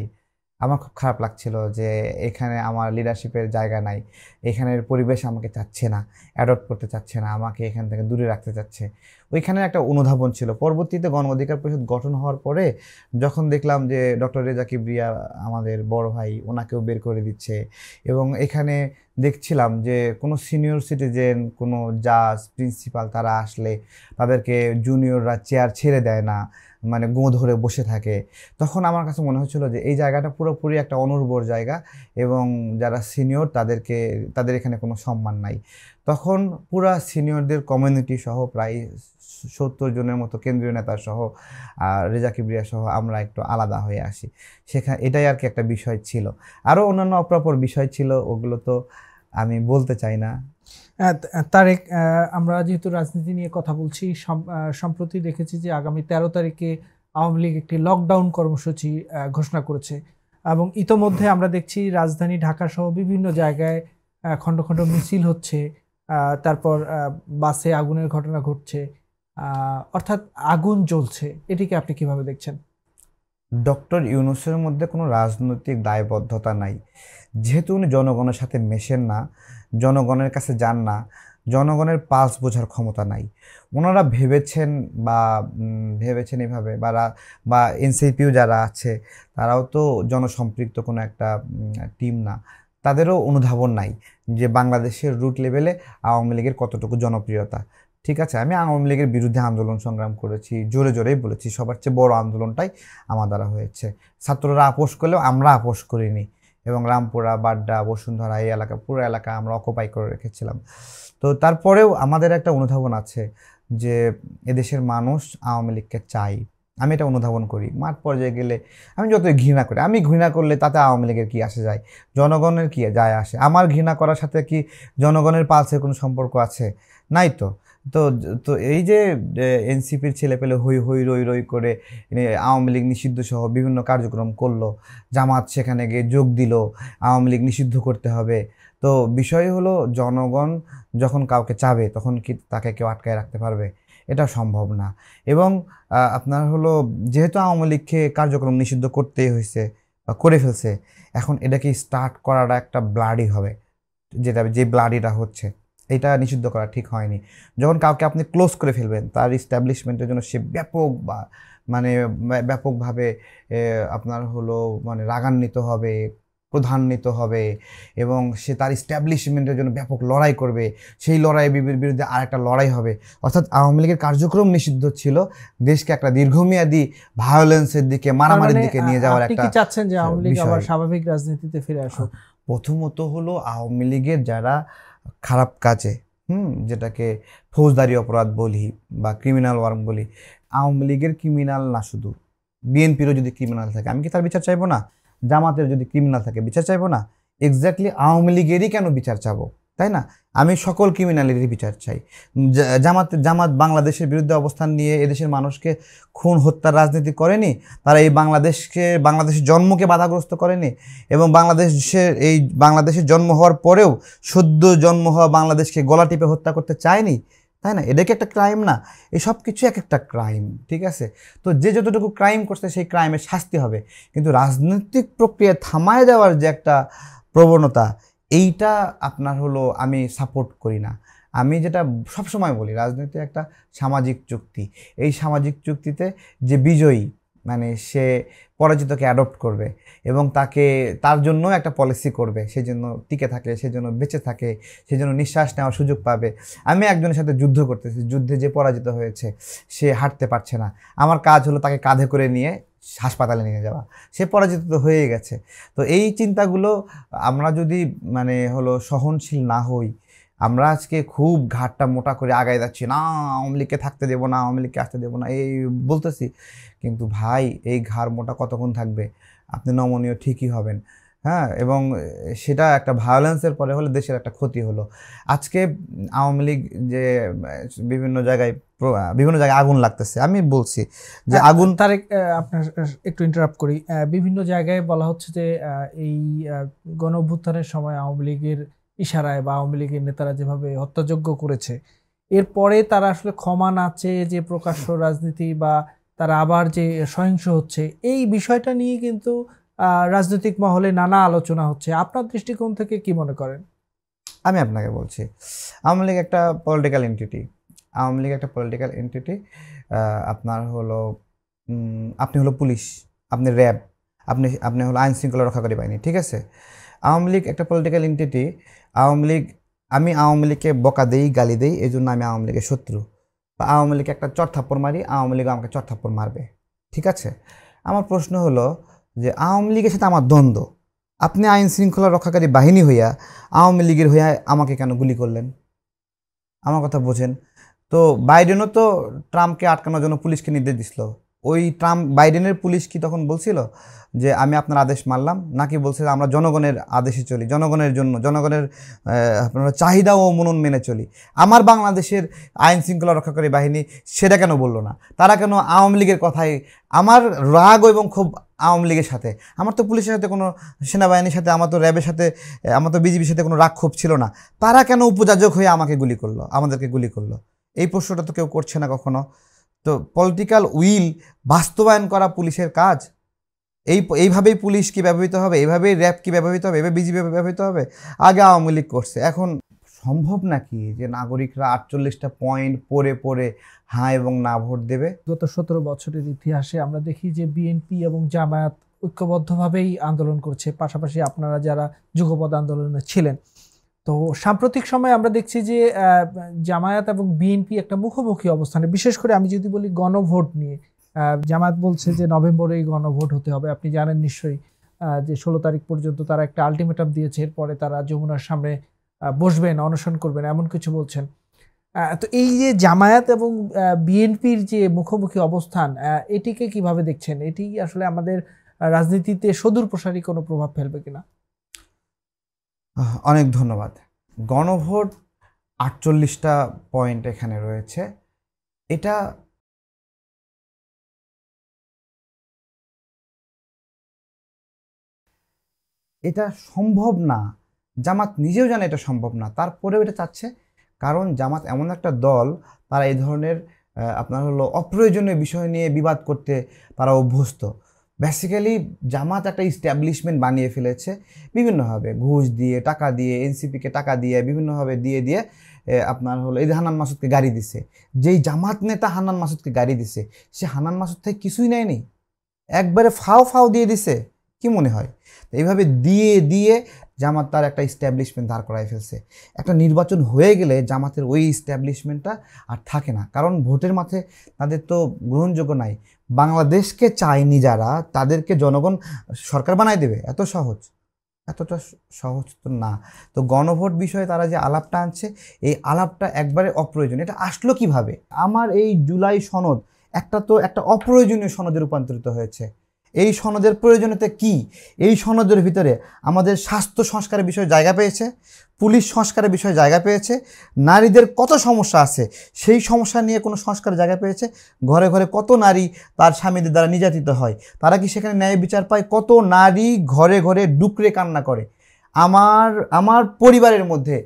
S1: আমার খুব খারাপ লাগছিল যে এখানে আমার লিডারশিপের জায়গা নাই, এখানের পরিবেশ আমাকে চাচ্ছে না, অ্যাডপ্ট করতে চাচ্ছে না, আমাকে এখান থেকে দূরে রাখতে চাচ্ছে। ওইখানে একটা অনুধাবন ছিল। পরবর্তীতে গণ অধিকার পরিষদ গঠন হওয়ার পরে যখন দেখলাম যে ডক্টর রেজা কিবরিয়া আমাদের বড় ভাই, ওনাকেও বের করে দিচ্ছে, এবং এখানে দেখছিলাম যে কোনো সিনিয়র সিটিজেন, কোনো জাজ, প্রিন্সিপাল তারা আসলে তাদেরকে জুনিয়ররা চেয়ার ছেড়ে দেয় না, মানে গো ধরে বসে থাকে। তখন আমার কাছে মনে হচ্ছিল যে এই জায়গাটা পুরোপুরি একটা অনুর্বর জায়গা, এবং যারা সিনিয়র তাদের এখানে কোনো সম্মান নাই। তখন পুরা সিনিয়রদের কমিউনিটি সহ প্রায় 70 জনের মতো কেন্দ্রীয় নেতা সহ রেজা কিবরিয়া সহ আমরা একটু আলাদা হয়ে আসি সেখানে। এটাই আর কি একটা বিষয় ছিল, আরও অন্যান্য অপরাপর বিষয় ছিল, ওগুলো তো আমি বলতে চাই না।
S2: তারেক, আমরা যেহেতু রাজনীতি নিয়ে কথা বলছি, সম্প্রতি দেখেছি যে আগামী 13 তারিখে আওয়ামী লীগ একটি লকডাউন কর্মসূচি ঘোষণা করেছে, এবং ইতোমধ্যে আমরা দেখছি রাজধানী ঢাকা সহ বিভিন্ন জায়গায় খণ্ড খণ্ড মিছিল হচ্ছে, তারপর বাসে আগুনের ঘটনা ঘটছে, অর্থাৎ আগুন জ্বলছে। এটিকে আপনি কিভাবে দেখছেন?
S1: ডক্টর ইউনূসের মধ্যে কোনো রাজনৈতিক দায়বদ্ধতা নাই, যেহেতু উনি জনগণের সাথে মেশেন না, জনগণের কাছে যান না, জনগণের পালস বোঝার ক্ষমতা নাই। ওনারা ভেবেছেন এভাবে, বা এনসিপিও যারা আছে তারাও তো জনসম্পৃক্ত কোনো একটা টিম না, তাদেরও অনুধাবন নাই যে বাংলাদেশের রুট লেভেলে আওয়ামী লীগের কতটুকু জনপ্রিয়তা। ঠিক আছে, আমি আওয়ামী লীগের বিরুদ্ধে আন্দোলন সংগ্রাম করেছি, জোরে জোরেই বলেছি, সবার চেয়ে বড় আন্দোলনটাই আমার দ্বারা হয়েছে। ছাত্ররা আপোষ করলেও আমরা আপোষ করিনি, এবং রামপুরা, বাড্ডা, বসুন্ধরা, এই এলাকা, পুরো এলাকা আমরা অকুপাই করে রেখেছিলাম। তো তারপরেও আমাদের একটা অনুধাবন আছে যে এদেশের মানুষ আওয়ামী লীগকে চাই, আমি এটা অনুধাবন করি। মাঠ পর্যায়ে গেলে আমি যতই ঘৃণা করি, আমি ঘৃণা করলে তাতে আওয়ামী লীগের কী আসে যায়, জনগণের কি যায় আসে? আমার ঘৃণা করার সাথে কি জনগণের পালসের কোনো সম্পর্ক আছে? নাই তো। তো তো এই যে এনসিপির ছেলেপেলে হই হই রই রই করে আওয়ামী লীগ নিষিদ্ধ সহ বিভিন্ন কার্যক্রম করলো, জামাত সেখানে গিয়ে যোগ দিল, আওয়ামী লীগ নিষিদ্ধ করতে হবে। তো বিষয় হলো জনগণ যখন কাউকে চাবে তখন কি তাকে কেউ আটকায় রাখতে পারবে? এটা সম্ভব না। এবং আপনার হলো যেহেতু আওয়ামী লীগকে কার্যক্রম নিষিদ্ধ করতেই হয়েছে বা করে ফেলছে, এখন এটাকে স্টার্ট করাটা একটা ব্লাডি হবে, যে ব্লাডিটা হচ্ছে এটা নিষিদ্ধ করা ঠিক হয়নি। যখন কাউকে আপনি ক্লোজ করে ফেলবেন, তার ইস্টাবলিশমেন্টের জন্য সে ব্যাপকভাবে আপনার হলো মানে রাগান্বিত হবে, প্রধান্বিত হবে, এবং সে তার ইস্টাবলিশমেন্টের জন্য ব্যাপক লড়াই করবে, সেই লড়াইয়ের বিরুদ্ধে আরেকটা লড়াই হবে। অর্থাৎ আওয়ামী লীগের কার্যক্রম নিষিদ্ধ ছিল দেশকে একটা দীর্ঘমেয়াদী ভায়োলেন্সের দিকে, মারামারির দিকে নিয়ে যাওয়ার
S2: আপনি
S1: একটা
S2: কি চাচ্ছেন যে আওয়ামী লীগ
S1: বিষয়।
S2: আবার স্বাভাবিক রাজনীতিতে ফিরে আসুক?
S1: প্রথমত হলো আওয়ামী লীগের যারা খারাপ কাজে, যেটাকে ফৌজদারি অপরাধ বলি বা ক্রিমিনাল ওয়ার্ক বলি, আওয়ামী লীগের ক্রিমিনাল না, শুধু বিএনপিরও যদি ক্রিমিনাল থাকে আমি কি তার বিচার চাইবো না? জামাতের যদি ক্রিমিনাল থাকে বিচার চাইবো না? এক্স্যাক্টলি আওয়ামী লীগেরই কেন বিচার চাবো, তাই না? আমি সকল ক্রিমিনালেরই বিচার চাই। জামাত বাংলাদেশের বিরুদ্ধে অবস্থান নিয়ে এদেশের মানুষকে খুন হত্যার রাজনীতি করেনি, তারা এই বাংলাদেশের জন্মকে বাধাগ্রস্ত করেনি, এবং বাংলাদেশের জন্ম হওয়ার পরেও সদ্য জন্ম হওয়া বাংলাদেশকে গলা টিপে হত্যা করতে চায়নি, তাই না? এটা কি একটা ক্রাইম না? এই সব কিছু এক একটা ক্রাইম, ঠিক আছে? তো যে যতটুকু ক্রাইম করছে সেই ক্রাইমের শাস্তি হবে, কিন্তু রাজনৈতিক প্রক্রিয়া থামায় দেওয়ার যে একটা প্রবণতা, এইটা আপনার হলো আমি সাপোর্ট করি না। আমি যেটা সবসময় বলি, রাজনীতি একটা সামাজিক চুক্তি। এই সামাজিক চুক্তিতে যে বিজয়ী, মানে সে পরাজিতকে অ্যাডপ্ট করবে এবং তার জন্য একটা পলিসি করবে, সেজন্য টিকে থাকে, সেজন্য বেঁচে থাকে, সেজন্য নিঃশ্বাস নেওয়ার সুযোগ পাবে। আমি একজনের সাথে যুদ্ধ করতেছি, যুদ্ধে যে পরাজিত হয়েছে, সে হাঁটতে পারছে না, আমার কাজ হলো তাকে কাঁধে করে নিয়ে হাসপাতালে নিয়ে যাওয়া, সে পরাজিত তো হয়ে গেছে। তো এই চিন্তাগুলো আমরা যদি মানে হলো সহনশীল না হই, আমরা আজকে খুব ঘাটটা মোটা করে আগায় যাচ্ছি, না আওয়ামী লীগকে থাকতে দেবো না, আওয়ামী লীগকে আসতে দেবো না, এই বলতেছি, কিন্তু ভাই এই ঘাড় মোটা কতক্ষণ থাকবে? আপনি নমনীয় ঠিকই হবেন, হ্যাঁ, এবং সেটা একটা ভায়োলেন্সের পরে হলে দেশের একটা ক্ষতি হলো। আজকে আওয়ামী লীগ যে বিভিন্ন জায়গায় আগুন লাগতেছে, আমি বলছি যে আগুন,
S2: তারেক আপনার একটু ইন্টারাপ্ট করি। বিভিন্ন জায়গায় বলা হচ্ছে যে এই গণ অভ্যুত্থানের সময় আওয়ামী লীগের ইশারায় বা আওয়ামী লীগের নেতারা যেভাবে হত্যাযজ্ঞ করেছে, এরপরে তারা আসলে ক্ষমা না চেয়ে যে প্রকাশ্য রাজনীতি বা তারা আবার যে সহিংস হচ্ছে, এই বিষয়টা নিয়ে কিন্তু রাজনৈতিক মহলে নানা আলোচনা হচ্ছে। আপনার দৃষ্টিকোণ থেকে কি মনে করেন?
S1: আমি আপনাকে বলছি, আওয়ামী লীগ একটা পলিটিক্যাল এন্টিটি। আপনার হলো আপনি হলো পুলিশ, আপনি র্যাব, আপনি হলো আইন শৃঙ্খলা রক্ষাকারী বাহিনী, ঠিক আছে? আওয়ামী লীগ একটা পলিটিক্যাল এন্টিটি। আমি আওয়ামী লীগকে বকা দেই, গালি দেই, এই জন্য আমি আওয়ামী লীগের শত্রু, বা আওয়ামী লীগকে একটা চড়থাপ্পড় মারি, আওয়ামী লীগ আমাকে চড়থাপ্পড় মারবে, ঠিক আছে? আমার প্রশ্ন হলো যে আওয়ামী লীগের সাথে আমার দ্বন্দ্ব, আপনি আইন শৃঙ্খলা রক্ষাকারী বাহিনী হইয়া আওয়ামী লীগের হইয়া আমাকে কেন গুলি করলেন? আমার কথা বোঝেন তো। বাইডেনও তো ট্রাম্পকে আটকানোর জন্য পুলিশকে নির্দেশ দিছিল। ওই বাইডেনের পুলিশ কি তখন বলছিল যে আমি আপনার আদেশ মানলাম? নাকি বলছে আমরা জনগণের আদেশে চলি, জনগণের জন্য, জনগণের আপনার চাহিদা ও মনন মেনে চলি? আমার বাংলাদেশের আইন শৃঙ্খলা রক্ষাকারী বাহিনী সেটা কেন বললো না? তারা কেন আওয়ামী লীগের কথায়? আমার রাগ এবং ক্ষোভ আওয়ামী লীগের সাথে, আমার তো পুলিশের সাথে কোনো, সেনাবাহিনীর সাথে, আমার তো র্যাবের সাথে, আমার তো বিজিবির সাথে কোনো রাগ ক্ষোভ ছিল না। তারা কেন উপযাজক হয়ে আমাকে গুলি করলো, আমাদেরকে গুলি করলো? এই প্রশ্নটা তো কেউ করছে না কখনো। তো পলিটিক্যাল উইল বাস্তবায়ন করা পুলিশের কাজ। এইভাবেই পুলিশ কি ব্যবহৃত হবে, এইভাবেই র্যাব কি ব্যবহৃত হবে, এভাবে বিজিবি ব্যবহৃত হবে? আগে আওয়ামী লীগ করছে, এখন সম্ভব নাকি যে নাগরিকরা 48টা পয়েন্ট পড়ে পড়ে হ্যাঁ এবং না ভোট দেবে?
S2: গত 17 বছরের ইতিহাসে আমরা দেখি যে বিএনপি এবং জামায়াত ঐক্যবদ্ধভাবেই আন্দোলন করছে, পাশাপাশি আপনারা যারা যুগপৎ আন্দোলনে ছিলেন। তো সাম্প্রতিক সময়ে আমরা দেখছি যে জামায়াত এবং বিএনপি একটা মুখোমুখি অবস্থানে, বিশেষ করে আমি যদি বলি গণভোট নিয়ে। জামায়াত বলছে যে নভেম্বরেই গণভোট হতে হবে। আপনি জানেন নিশ্চয়ই যে 16 তারিখ পর্যন্ত তারা একটা আলটিমেটাম দিয়েছে, এরপরে তারা যমুনার সামনে বসবেন, অনশন করবেন, এমন কিছু বলছেন। তো এই যে জামায়াত এবং বিএনপির যে মুখোমুখি অবস্থান, এটিকে কিভাবে দেখছেন? এটি আসলে আমাদের রাজনীতিতে সুদূর প্রসারী কোনো প্রভাব ফেলবে কিনা?
S1: অনেক ধন্যবাদ। গণভোট 48টা পয়েন্ট এখানে রয়েছে। এটা সম্ভব না। জামাত নিজেও জানে এটা সম্ভব না, তারপরেও এটা চাচ্ছে। কারণ জামাত এমন একটা দল, তারা এই ধরনের আপনার হলো অপ্রয়োজনীয় বিষয় নিয়ে বিবাদ করতে তারা অভ্যস্ত। বেসিক্যালি জামাত একটা ইস্টাবলিশমেন্ট বানিয়ে ফেলেছে বিভিন্নভাবে, ঘুষ দিয়ে, টাকা দিয়ে, এনসিপিকে টাকা দিয়ে, বিভিন্নভাবে দিয়ে দিয়ে আপনার হলো এই যে হান্নান মাসুদকে গাড়ি দিছে। যেই জামাত নেতা হান্নান মাসুদকে গাড়ি দিছে, সে হান্নান মাসুদ থেকে কিছুই নেয়নি, একবারে ফাও দিয়ে দিছে। কি মনে হয়? এইভাবে দিয়ে দিয়ে জামাত তার একটা ইস্টাবলিশমেন্ট দাঁড় করায় ফেলছে। একটা নির্বাচন হয়ে গেলে জামাতের ওই ইস্টাবলিশমেন্টটা আর থাকে না, কারণ ভোটের মাঠে তাদের তো গ্রহণযোগ্য নাই। বাংলাদেশকে চায়নি যারা, তাদেরকে জনগণ সরকার বানায় দেবে, এত সহজ। এতটা সহজ তো না। তো গণভোট বিষয়ে তারা যে আলাপটা আনছে, এই আলাপটা একবারে অপ্রয়োজনীয়। এটা আসলো কিভাবে? আমার এই জুলাই সনদ একটা অপ্রয়োজনীয় সনদে রূপান্তরিত হয়েছে। এই সনদের প্রয়োজনীয়তা কি? এই সনদের ভিতরে আমাদের স্বাস্থ্য সংস্কারের বিষয়ে জায়গা পেয়েছে, পুলিশ সংস্কারের বিষয়ে জায়গা পেয়েছে, নারীদের কত সমস্যা আছে সেই সমস্যা নিয়ে কোনো সংস্কার জায়গা পেয়েছে, ঘরে ঘরে কত নারী তার স্বামীদের দ্বারা নির্যাতিত হয়, তারা কি সেখানে ন্যায় বিচার পায়? কত নারী ঘরে ঘরে ডুকরে কান্না করে। আমার আমার পরিবারের মধ্যে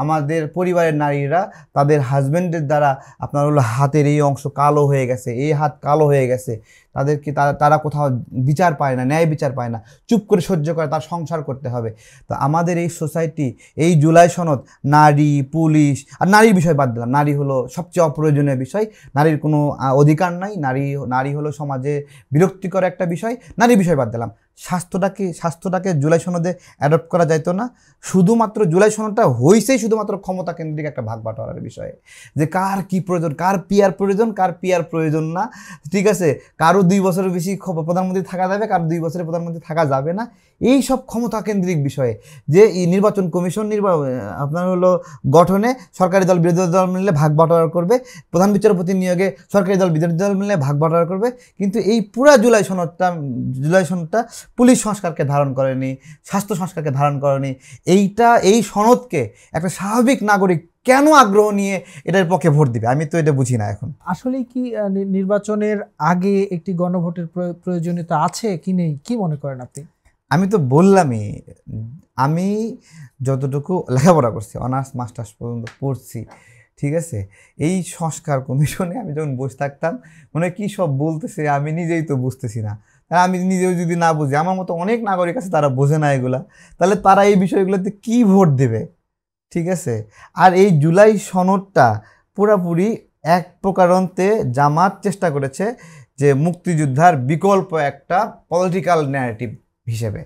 S1: আমাদের পরিবারের নারীরা তাদের হাজব্যান্ডের দ্বারা আপনার হলো হাতের এই অংশ কালো হয়ে গেছে, এই হাত কালো হয়ে গেছে, তাদেরকে তারা কোথাও বিচার পায় না, ন্যায় বিচার পায় না, চুপ করে সহ্য করে তার সংসার করতে হবে। তো আমাদের এই সোসাইটি, এই জুলাই সনদ নারী, পুলিশ আর নারীর বিষয় বাদ দিলাম, নারী হলো সবচেয়ে অপ্রয়োজনীয় বিষয়, নারীর কোনো অধিকার নাই, নারী হলো সমাজে বিরক্তিকর একটা বিষয়, নারীর বিষয় বাদ দিলাম। স্বাস্থ্যটাকে জুলাই সনদে অ্যাডপ্ট করা যাইতো না? শুধুমাত্র জুলাই সনদটা হইছেই শুধুমাত্র ক্ষমতা কেন্দ্রিক একটা ভাগ বাটোয়ারার বিষয়ে, যে কার কি প্রয়োজন, কার পিয়ার প্রয়োজন, কার পিয়ার প্রয়োজন না, ঠিক আছে, কারো 2 বছরের বেশি প্রধানমন্ত্রী থাকা যাবে, কারো 2 বছরের প্রধানমন্ত্রী থাকা যাবে না, এই সব ক্ষমতা কেন্দ্রিক বিষয়ে। যে এই নির্বাচন কমিশন আপনার হলো গঠনে সরকারি দল বিরোধী দল মিলে ভাগ বাটোয়ারা করবে, প্রধান বিচারপতি নিয়োগে সরকারি দল বিরোধী দল মিলে ভাগ বাটোয়ারা করবে, কিন্তু এই পুরা জুলাই সনদটা পুলিশ সংস্কারকে ধারণ করেনি, স্বাস্থ্য সংস্কারকে ধারণ করেনি। এই সনদকে একটা স্বাভাবিক নাগরিক কেন আগ্রহ নিয়ে এটার পক্ষে ভোট দিবে? আমি তো এটা বুঝি না এখন।
S2: আসলেই কি নির্বাচনের আগে একটি গণভোটের প্রয়োজনীয়তা আছে কি নেই, কি মনে করেন আপনি?
S1: আমি তো বললামই, আমি যতটুকু লেখাপড়া করছি, অনার্স মাস্টার্স পর্যন্ত পড়ছি, ঠিক আছে, এই সংস্কার কমিশনে আমি যখন বসে থাকতাম, মানে কি সব বলতেছে আমি নিজেই তো বুঝতেছি না। আমি নিজেও যদি না বুঝি, আমার মতো অনেক নাগরিক আছে তারা বোঝে না এগুলা, তাহলে তারা এই বিষয়গুলোতে কি ভোট দেবে? ঠিক আছে। আর এই জুলাই সনদটা পুরাপুরি এক প্রকারান্তে জামাত চেষ্টা করেছে যে মুক্তিযোদ্ধার বিকল্প একটা পলিটিক্যাল ন্যারেটিভ হিসেবে,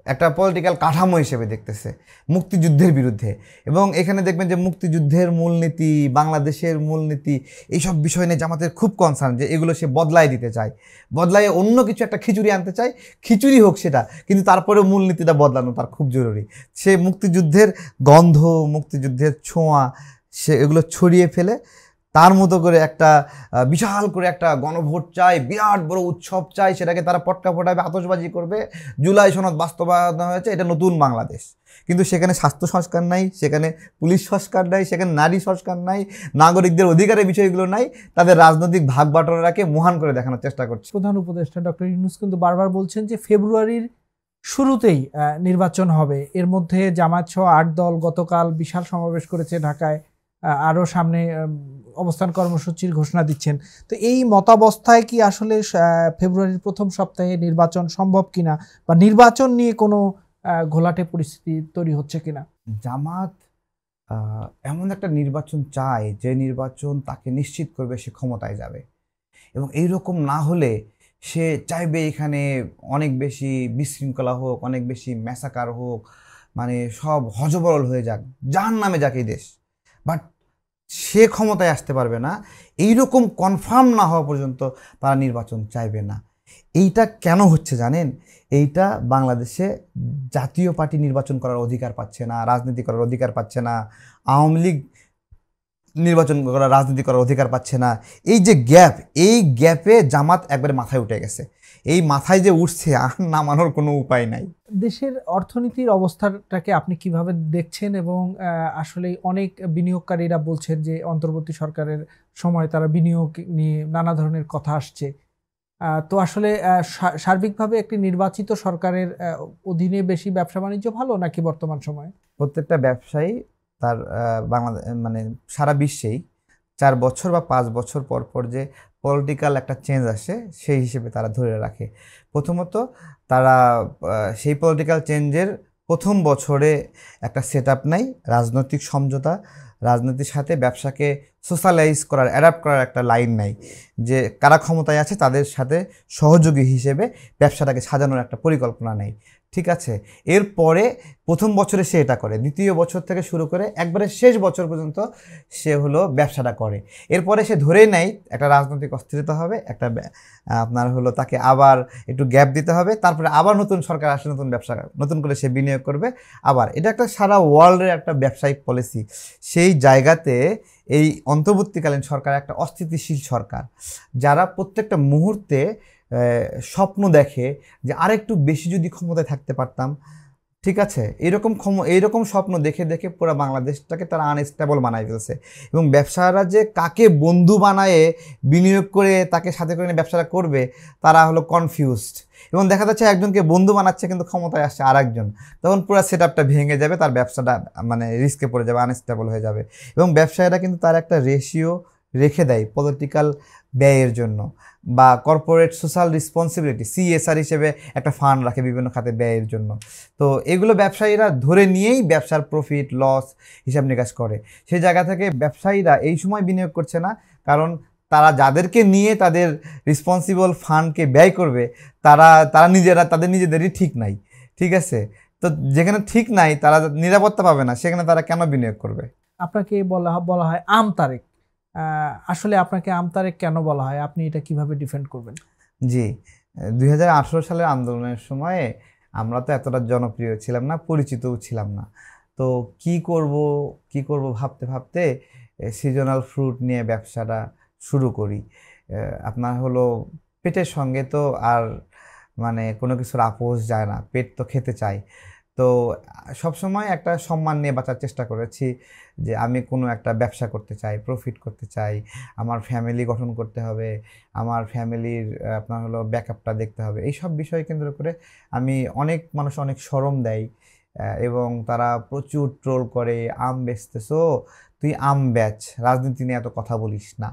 S1: একটা পলিটিক্যাল কাঠামো হিসেবে দেখতেছে মুক্তিযুদ্ধের বিরুদ্ধে। এবং এখানে দেখবেন যে মুক্তিযুদ্ধের মূলনীতি, বাংলাদেশের মূলনীতি, এইসব বিষয় নিয়ে জামাতের খুব কনসার্ন, যে এগুলো সে বদলায় দিতে চায়, বদলায় অন্য কিছু একটা খিচুড়ি আনতে চায়, খিচুড়ি হোক সেটা, কিন্তু তারপরেও মূলনীতিটা বদলানো তার খুব জরুরি। সে মুক্তিযুদ্ধের গন্ধ, মুক্তিযুদ্ধের ছোঁয়া সে এগুলো ছড়িয়ে ফেলে তার মতো করে একটা বিশাল করে একটা গণভোট চাই, বিরাট বড় উৎসব চাই, সেটাকে তারা পটকা ফোটাবে, আতশবাজি করবে, জুলাই সনদ বাস্তবায়ন হয়েছে, এটা নতুন বাংলাদেশ। কিন্তু সেখানে স্বাস্থ্য সংস্কার নাই, সেখানে পুলিশ সংস্কার নাই, সেখানে নারী সংস্কার নাই, নাগরিকদের অধিকারের বিষয়গুলো নাই, তাদের রাজনৈতিক ভাগ বাটোয়ারাকে মহান করে দেখানোর চেষ্টা করছে।
S2: প্রধান উপদেষ্টা ডক্টর ইউনূস কিন্তু বারবার বলছেন যে ফেব্রুয়ারির শুরুতেই নির্বাচন হবে। এর মধ্যে জামায়াত সহ 8 দল গতকাল বিশাল সমাবেশ করেছে ঢাকায়, আরও সামনে অবস্থান কর্মসূচির ঘোষণা দিচ্ছেন। তো এই মতাবস্থায় কি আসলে ফেব্রুয়ারির প্রথম সপ্তাহে নির্বাচন সম্ভব কিনা, বা নির্বাচন নিয়ে কোনো ঘোলাটে পরিস্থিতি তৈরি হচ্ছে কিনা?
S1: জামাত এমন একটা নির্বাচন চায় যে নির্বাচন তাকে নিশ্চিত করবে সে ক্ষমতায় যাবে, এবং এইরকম না হলে সে চাইবে এখানে অনেক বেশি বিশৃঙ্খলা হোক, অনেক বেশি ম্যাসাকার হোক, মানে সব হযবরল হয়ে যাক, জাহান্নামে যাক এই দেশ। বাট সে ক্ষমতায় আসতে পারবে না, এইরকম কনফার্ম না হওয়া পর্যন্ত তারা নির্বাচন চাইবে না। এইটা কেন হচ্ছে জানেন? এইটা বাংলাদেশে জাতীয় পার্টি নির্বাচন করার অধিকার পাচ্ছে না, রাজনীতি করার অধিকার পাচ্ছে না, আওয়ামী লীগ নির্বাচন করার রাজনীতি করার অধিকার পাচ্ছে না। এই যে গ্যাপ, এই গ্যাপে জামাত একবারে মাথায় উঠে গেছে। এই মাথায় যে উঠছে আর নামানোর কোনো উপায় নাই।
S2: দেশের অর্থনীতির অবস্থাটাকে আপনি কিভাবে দেখছেন? এবং আসলে অনেক বিনিয়োগকারীরা বলছেন যে অন্তর্বর্তী সরকারের সময় তারা বিনিয়োগ নিয়ে নানা ধরনের কথা আসছে। তো আসলে সার্বিকভাবে একটি নির্বাচিত সরকারের অধীনে বেশি ব্যবসা বাণিজ্য ভালো, নাকি বর্তমান সময়ে?
S1: প্রত্যেকটা ব্যবসায়ী তার বাংলাদেশ মানে সারা বিশ্বেই 4 বছর বা 5 বছর পর পর যে পলিটিক্যাল একটা চেঞ্জ আসে সেই হিসেবে তারা ধরে রাখে। প্রথমত তারা সেই পলিটিক্যাল চেঞ্জের প্রথম বছরে একটা সেট আপ নেয়, রাজনৈতিক সমঝোতা, রাজনীতির সাথে ব্যবসাকে সোশ্যালাইজ করার, অ্যাডাপ্ট করার একটা লাইন নেই, যে কারা ক্ষমতায় আছে তাদের সাথে সহযোগী হিসেবে ব্যবসাটাকে সাজানোর একটা পরিকল্পনা নেই। ঠিক আছে, এরপরে প্রথম বছরে সে এটা করে, দ্বিতীয় বছর থেকে শুরু করে একবারে শেষ বছর পর্যন্ত সে হলো ব্যবসাটা করে। এরপরে সে ধরেই নেয় একটা রাজনৈতিক অস্থিরতা হবে, একটা আপনার হলো তাকে আবার একটু গ্যাপ দিতে হবে, তারপরে আবার নতুন সরকার আসলে নতুন ব্যবসা নতুন করে সে বিনিয়োগ করবে আবার। এটা একটা সারা ওয়ার্ল্ডের একটা ব্যবসায়িক পলিসি। সেই জায়গাতে এই অন্তর্বর্তীকালীন সরকার একটা অস্থিতিশীল সরকার, যারা প্রত্যেকটা মুহূর্তে স্বপ্ন দেখে যে আরেকটু বেশি যদি ক্ষমতায় থাকতে পারতাম, ঠিক আছে, এইরকম স্বপ্ন দেখে দেখে পুরো বাংলাদেশটাকে তারা আনস্টেবল বানাই ফেলছে। এবং ব্যবসায়ীরা যে কাকে বন্ধু বানায়ে বিনিয়োগ করে তাকে সাথে করে নিয়ে ব্যবসাটা করবে, তারা হলো কনফিউজড। এবং দেখা যাচ্ছে একজনকে বন্ধু বানাচ্ছে কিন্তু ক্ষমতায় আসছে আরেকজন, তখন পুরো সেট আপটা ভেঙে যাবে, তার ব্যবসাটা মানে রিস্কে পড়ে যাবে, আনস্টেবল হয়ে যাবে। এবং ব্যবসায়ীরা কিন্তু তার একটা রেশিও রেখে দেয় পলিটিক্যাল ব্যয়ের জন্য, বা কর্পোরেট সোশ্যাল রেসপন্সিবিলিটি CSR হিসেবে একটা ফান্ড রাখে বিভিন্ন খাতে ব্যয়ের জন্য। তো এগুলো ব্যবসায়ীরা ধরে নিয়েই ব্যবসার প্রফিট লস হিসাব নিকাশ করে। সেই জায়গা থেকে ব্যবসায়ীরা এই সময় বিনিয়োগ করছে না, কারণ তারা যাদেরকে নিয়ে তাদের রেসপন্সিবল ফান্ডকে ব্যয় করবে তারা তারা নিজেরা তাদের নিজেদেরই ঠিক নাই, ঠিক আছে। তো যেখানে ঠিক নাই, তারা নিরাপত্তা পাবে না, সেখানে তারা কেন বিনিয়োগ করবে?
S2: আপনাকে বলা হয় আমতারেক, আসলে আপনাকে আমতারেক কেন বলা হয়, আপনি এটা কিভাবে ডিফেন্ড করবেন?
S1: জি, 2018 সালের আন্দোলনের সময়ে আমরা তো এতটা জনপ্রিয় ছিলাম না, পরিচিতও ছিলাম না। তো কি করব ভাবতে ভাবতে সিজনাল ফ্রুট নিয়ে ব্যবসাটা শুরু করি। আপনার হলো পেটের সঙ্গে তো আর মানে কোনো কিছুর আপোষ যায় না, পেট তো খেতে চায়। তো সবসময় একটা সম্মান নিয়ে বাঁচার চেষ্টা করেছি যে আমি কোনো একটা ব্যবসা করতে চাই, প্রফিট করতে চাই, আমার ফ্যামিলি গঠন করতে হবে, আমার ফ্যামিলির আপনার হলো ব্যাকআপটা দেখতে হবে। এই সব বিষয় কেন্দ্র করে অনেক মানুষ অনেক শরম দেয়, এবং তারা প্রচুর ট্রোল করে, আম বেচতেছো, তুই আম বেচ, রাজনীতি নিয়ে এত কথা বলিস না।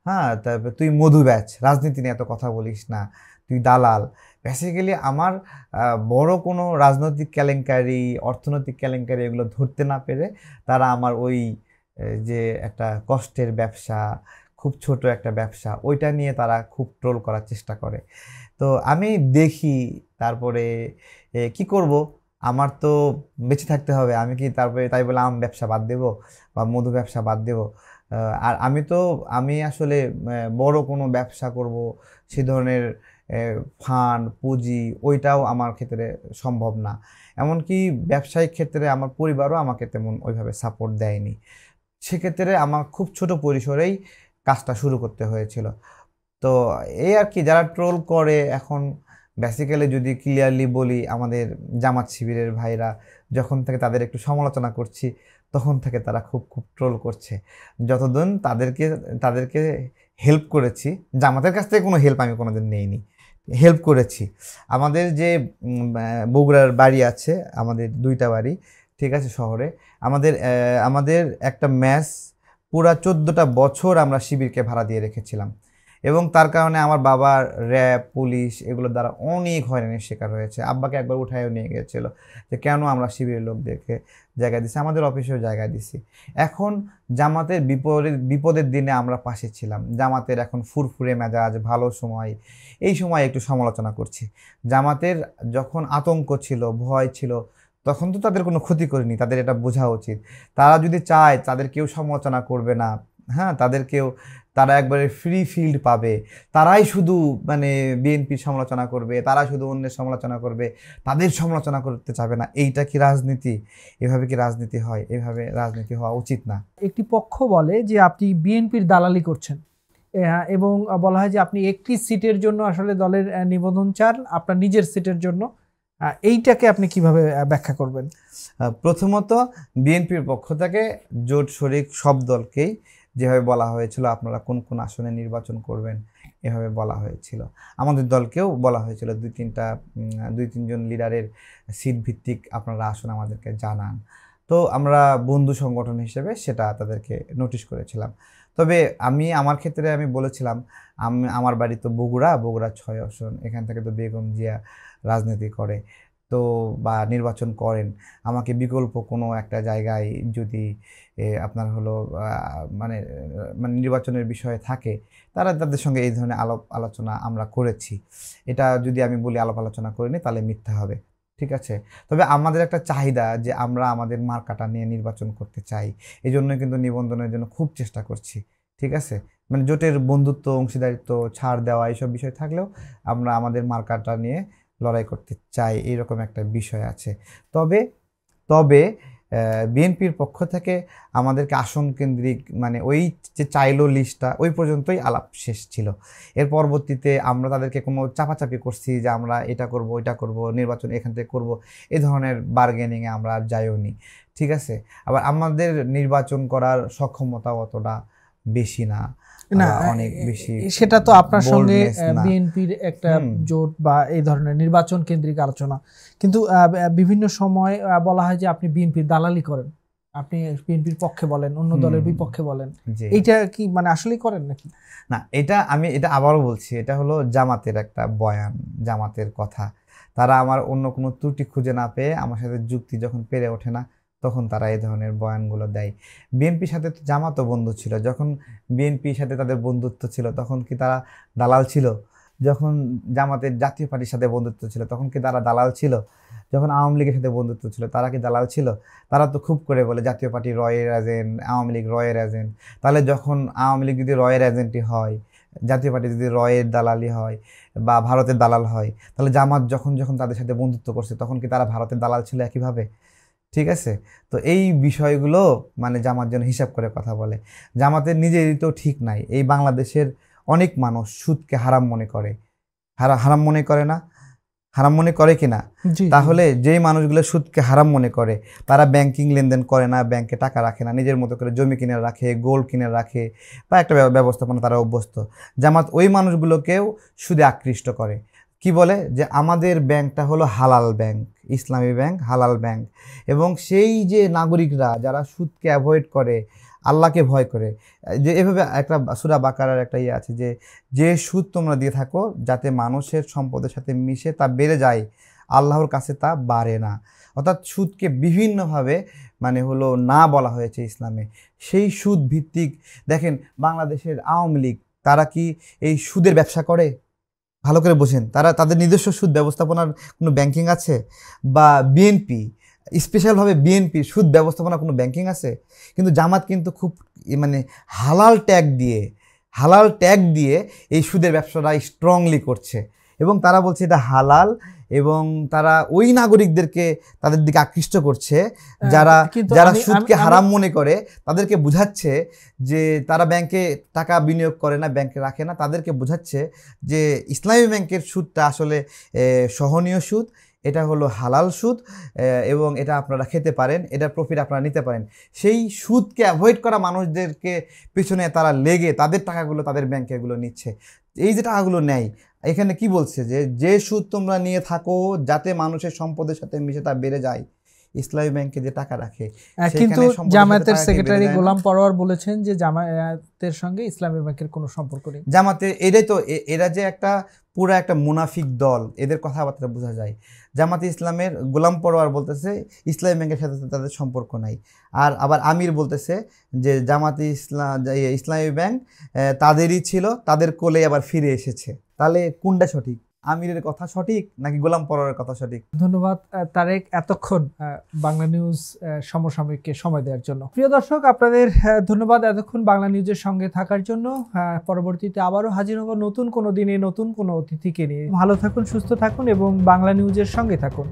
S1: হ্যাঁ, তারপর তুই মধু বেচ, রাজনীতি নিয়ে এত কথা বলিস না, তুই দালাল। বেসিক্যালি আমার বড় কোনো রাজনৈতিক কেলেঙ্কারি, অর্থনৈতিক কেলেঙ্কারি এগুলো ধরতে না পেরে তারা আমার ওই যে একটা কষ্টের ব্যবসা, খুব ছোট একটা ব্যবসা, ওইটা নিয়ে তারা খুব ট্রোল করার চেষ্টা করে। তো আমি দেখি, তারপরে কি করব, আমার তো বেঁচে থাকতে হবে, আমি কি তারপরে তাই বলে আম ব্যবসা বাদ দেব বা মধু ব্যবসা বাদ দেব? আর আমি আসলে বড় কোনো ব্যবসা করব সে ধরনের ফান্ড পুঁজি ওইটাও আমার ক্ষেত্রে সম্ভব না। এমনকি ব্যবসায়িক ক্ষেত্রে আমার পরিবারও আমাকে তেমন ওইভাবে সাপোর্ট দেয়নি। সেক্ষেত্রে আমার খুব ছোট পরিসরেই কাজটা শুরু করতে হয়েছিল। তো এই আর কি, যারা ট্রোল করে এখন, বেসিক্যালি যদি ক্লিয়ারলি বলি, আমাদের জামাত শিবিরের ভাইরা যখন থেকে তাদের একটু সমালোচনা করছি, তখন থেকে তারা খুব খুব ট্রোল করছে। যতদিন তাদেরকে হেল্প করেছি, জামাতের কাছ থেকে কোনো হেল্প আমি কোনোদিন নেইনি, হেল্প করেছি। আমাদের যে বগুড়ার বাড়ি আছে, আমাদের 2টা বাড়ি, ঠিক আছে, শহরে। আমাদের একটা ম্যাচ পুরা 14টা বছর আমরা শিবিরকে ভাড়া দিয়ে রেখেছিলাম, এবং তার কারণে আমার বাবার র্যাব পুলিশ এগুলোর দ্বারা অনেক হয়রানির শিকার হয়েছে। আব্বাকে একবার উঠায়ও নিয়ে গিয়েছিল যে কেন আমরা শিবিরের লোকদেরকে জায়গা দিছি, আমাদের অফিসেও জায়গা দিছি। এখন জামাতের বিপদের দিনে আমরা পাশে ছিলাম, জামাতের এখন ফুরফুরে মেজাজ, ভালো সময়, এই সময় একটু সমালোচনা করছি। জামাতের যখন আতঙ্ক ছিল, ভয় ছিল, তখন তো তাদের কোনো ক্ষতি করিনি, তাদের এটা বোঝা উচিত। তারা যদি চায় তাদের কেউ সমালোচনা করবে না, হ্যাঁ, তারা একবারে ফ্রি ফিল্ড পাবে, তারাই শুধু মানে বিএনপির সমালোচনা করবে, তারা শুধু অন্যের সমালোচনা করবে, তাদের সমালোচনা করতে চাবে না। এইটা কি রাজনীতি? এভাবে কি রাজনীতি হয়? এভাবে রাজনীতি হওয়া উচিত না।
S2: একটি পক্ষ বলে যে আপনি বিএনপির দালালি করছেন, এবং বলা হয় যে আপনি একটি সিটের জন্য আসলে দলের নিবন্ধন চান, আপনার নিজের সিটের জন্য। এইটাকে আপনি কিভাবে ব্যাখ্যা করবেন?
S1: প্রথমত, বিএনপির পক্ষ থেকে জোট শরিক সব দলকেই যেভাবে বলা হয়েছিল আপনারা কোন কোন আসনে নির্বাচন করবেন, এভাবে বলা হয়েছিল। আমাদের দলকেও বলা হয়েছিল দুই তিনজন লিডারের সিট ভিত্তিক আপনারা আসন আমাদেরকে জানান। তো আমরা বন্ধু সংগঠন হিসেবে সেটা তাদেরকে নোটিশ করেছিলাম। তবে আমার ক্ষেত্রে আমি বলেছিলাম, আমার বাড়ি তো বগুড়া 6 আসন, এখান থেকে তো বেগম জিয়া রাজনীতি করে তো বা নির্বাচন করেন। আমাকে বিকল্প কোনো একটা জায়গায় যদি আপনার হলো মানে মানে নির্বাচনের বিষয়ে থাকে, তাদের সঙ্গে এই ধরনের আলোচনা আমরা করেছি। এটা যদি আমি বলি আলাপ আলোচনা করিনি, তাহলে মিথ্যা হবে, ঠিক আছে। তবে আমাদের একটা চাহিদা যে আমরা আমাদের মার্কাটা নিয়ে নির্বাচন করতে চাই, এই জন্য কিন্তু নিবন্ধনের জন্য খুব চেষ্টা করছি, ঠিক আছে। মানে জোটের বন্ধুত্ব, অংশীদারিত্ব, ছাড় দেওয়া এইসব বিষয় থাকলেও আমরা আমাদের মার্কাটা নিয়ে লড়াই করতে চাই, এইরকম একটা বিষয় আছে। তবে তবে বিএনপির পক্ষ থেকে আমাদেরকে আসন কেন্দ্রিক মানে ওই যে চাইলো লিস্টটা ওই পর্যন্তই আলাপ শেষ ছিল। এর পরবর্তীতে আমরা তাদেরকে কোনো চাপাচাপি করছি যে আমরা এটা করব ওইটা করব, নির্বাচন এখান থেকে করব, এই ধরনের বার্গেনিংয়ে আমরা আর যাইও নি, ঠিক আছে। আবার আমাদের নির্বাচন করার সক্ষমতা অতটা বেশি না,
S2: না,
S1: অনেক বেশি
S2: সেটা তো আপনার সঙ্গে
S1: boldness না।
S2: বিএনপির একটা জোট বা এই ধরনের নির্বাচন কেন্দ্রিক আলোচনা, কিন্তু বিভিন্ন সময় বলা হয় যে আপনি বিএনপির দালালি করেন, আপনি বিএনপির পক্ষে বলেন, অন্য দলের বিপক্ষে বলেন,
S1: জি।
S2: এইটা কি মানে আসলেই করেন নাকি?
S1: না, আমি এটা আবারও বলছি, এটা হলো জামাতের একটা বয়ান, জামাতের কথা। তারা আমার অন্য কোনো ত্রুটি খুঁজে না পেয়ে আমার সাথে যুক্তি যখন পেরে ওঠে না, তখন তারা এই ধরনের বয়ানগুলো দেয়। বিএনপির সাথে তো জামাতও বন্ধু ছিল, যখন বিএনপির সাথে তাদের বন্ধুত্ব ছিল তখন কি তারা দালাল ছিল? যখন জামাতের জাতীয় পার্টির সাথে বন্ধুত্ব ছিল তখন কি তারা দালাল ছিল? যখন আওয়ামী লীগের সাথে বন্ধুত্ব ছিল তারা কি দালাল ছিল? তারা তো খুব করে বলে জাতীয় পার্টি রয়ের এজেন্ট, আওয়ামী লীগ রয়ের এজেন্ট। তাহলে যখন আওয়ামী লীগ যদি রয়ের এজেন্টই হয়, জাতীয় পার্টি যদি রয়ের দালালি হয় বা ভারতের দালাল হয়, তাহলে জামাত যখন যখন তাদের সাথে বন্ধুত্ব করছে তখন কি তারা ভারতের দালাল ছিল একইভাবে? ঠিক আছে। তো এই বিষয়গুলো মানে জামাত যেন হিসাব করে কথা বলে। জামাতের নিজেরই তো ঠিক নাই। এই বাংলাদেশের অনেক মানুষ সুদকে হারাম মনে করে, হারাম মনে করে না? হারাম মনে করে কিনা? তাহলে যেই মানুষগুলো সুদকে হারাম মনে করে তারা ব্যাংকিং লেনদেন করে না, ব্যাংকে টাকা রাখে না, নিজের মতো করে জমি কিনে রাখে, গোল্ড কিনে রাখে বা একটা ব্যবস্থাপনা তারা অভ্যস্ত। জামাত ওই মানুষগুলোকেও সুদে আকৃষ্ট করে। কি বলে যে আমাদের ব্যাংকটা হলো হালাল ব্যাংক, ইসলামী ব্যাংক, হালাল ব্যাংক। এবং সেই যে নাগরিকরা যারা সুদকে অ্যাভয়েড করে, আল্লাহকে ভয় করে, যে এভাবে একটা সূরা বাকারার একটা ইয়ে আছে যে সুদ তোমরা দিয়ে থাকো যাতে মানুষের সম্পদের সাথে মিশে তা বেড়ে যায়, আল্লাহর কাছে তা বাড়ে না। অর্থাৎ সুদকে বিভিন্নভাবে মানে হলো না বলা হয়েছে ইসলামে। সেই সুদ ভিত্তিক দেখেন বাংলাদেশের আওয়ামী লীগ, তারা কি এই সুদের ব্যবসা করে? ভালো করে বোঝেন, তাদের নিজস্ব সুদ ব্যবস্থাপনার কোনো ব্যাংকিং আছে? বা বিএনপি, স্পেশালভাবে বিএনপি সুদ ব্যবস্থাপনা কোনো ব্যাংকিং আছে? কিন্তু জামাত কিন্তু খুব মানে হালাল ট্যাগ দিয়ে এই সুদের ব্যবসাটা স্ট্রংলি করছে এবং তারা বলছে এটা হালাল এবং তারা ওই নাগরিকদেরকে তাদের দিকে আকৃষ্ট করছে যারা সুদকে হারাম মনে করে, তাদেরকে বোঝাচ্ছে যে তারা ব্যাংকে টাকা বিনিয়োগ করে না, ব্যাংকে রাখে না, তাদেরকে বোঝাচ্ছে যে ইসলামী ব্যাংকের সুদটা আসলে সহনীয় সুদ, এটা হলো হালাল সুদ এবং এটা আপনারা খেতে পারেন, এটার প্রফিট আপনারা নিতে পারেন। সেই সুদকে অ্যাভয়েড করা মানুষদেরকে পিছনে তারা লেগে তাদের টাকাগুলো তাদের ব্যাংকে এগুলো নিচ্ছে। এই যে টাকাগুলো নেয়, এখানে কি বলছে যে সুদ তোমরা নিয়ে থাকো যাতে মানুষের সম্পদের সাথে মিশে তা বেড়ে যায়, ইসলামী ব্যাংকে যে টাকা রাখে।
S2: কিন্তু জামায়াতের সেক্রেটারি গোলাম পরোয়ার বলেছেন যে জামায়াতের সঙ্গে ইসলামী ব্যাংকের কোনো সম্পর্ক নেই।
S1: জামাতে এটাই তো, এরা যে পুরো একটা মুনাফিক দল, এদের কথাবার্তা বোঝা যায়। জামাতে ইসলামের গোলাম পরোয়ার বলতেছে ইসলামী ব্যাংকের সাথে তাদের সম্পর্ক নাই, আর আবার আমির বলতেছে যে জামাতে ইসলামী ব্যাংক তাদেরই ছিল, তাদের কোলে আবার ফিরে এসেছে। তাহলে কোনটা সঠিক? আমিরের কথা সঠিক নাকি গোলাম পরোয়ারের কথা সঠিক?
S2: ধন্যবাদ তারেক, এতক্ষণ বাংলা নিউজ সমসাময়িককে সময় দেওয়ার জন্য। প্রিয় দর্শক, আপনাদের ধন্যবাদ এতক্ষণ বাংলা নিউজের সঙ্গে থাকার জন্য। পরবর্তীতে আবারও হাজির হব নতুন কোনো দিনে নতুন কোনো অতিথিকে নিয়ে। ভালো থাকুন, সুস্থ থাকুন এবং বাংলা নিউজের সঙ্গে থাকুন।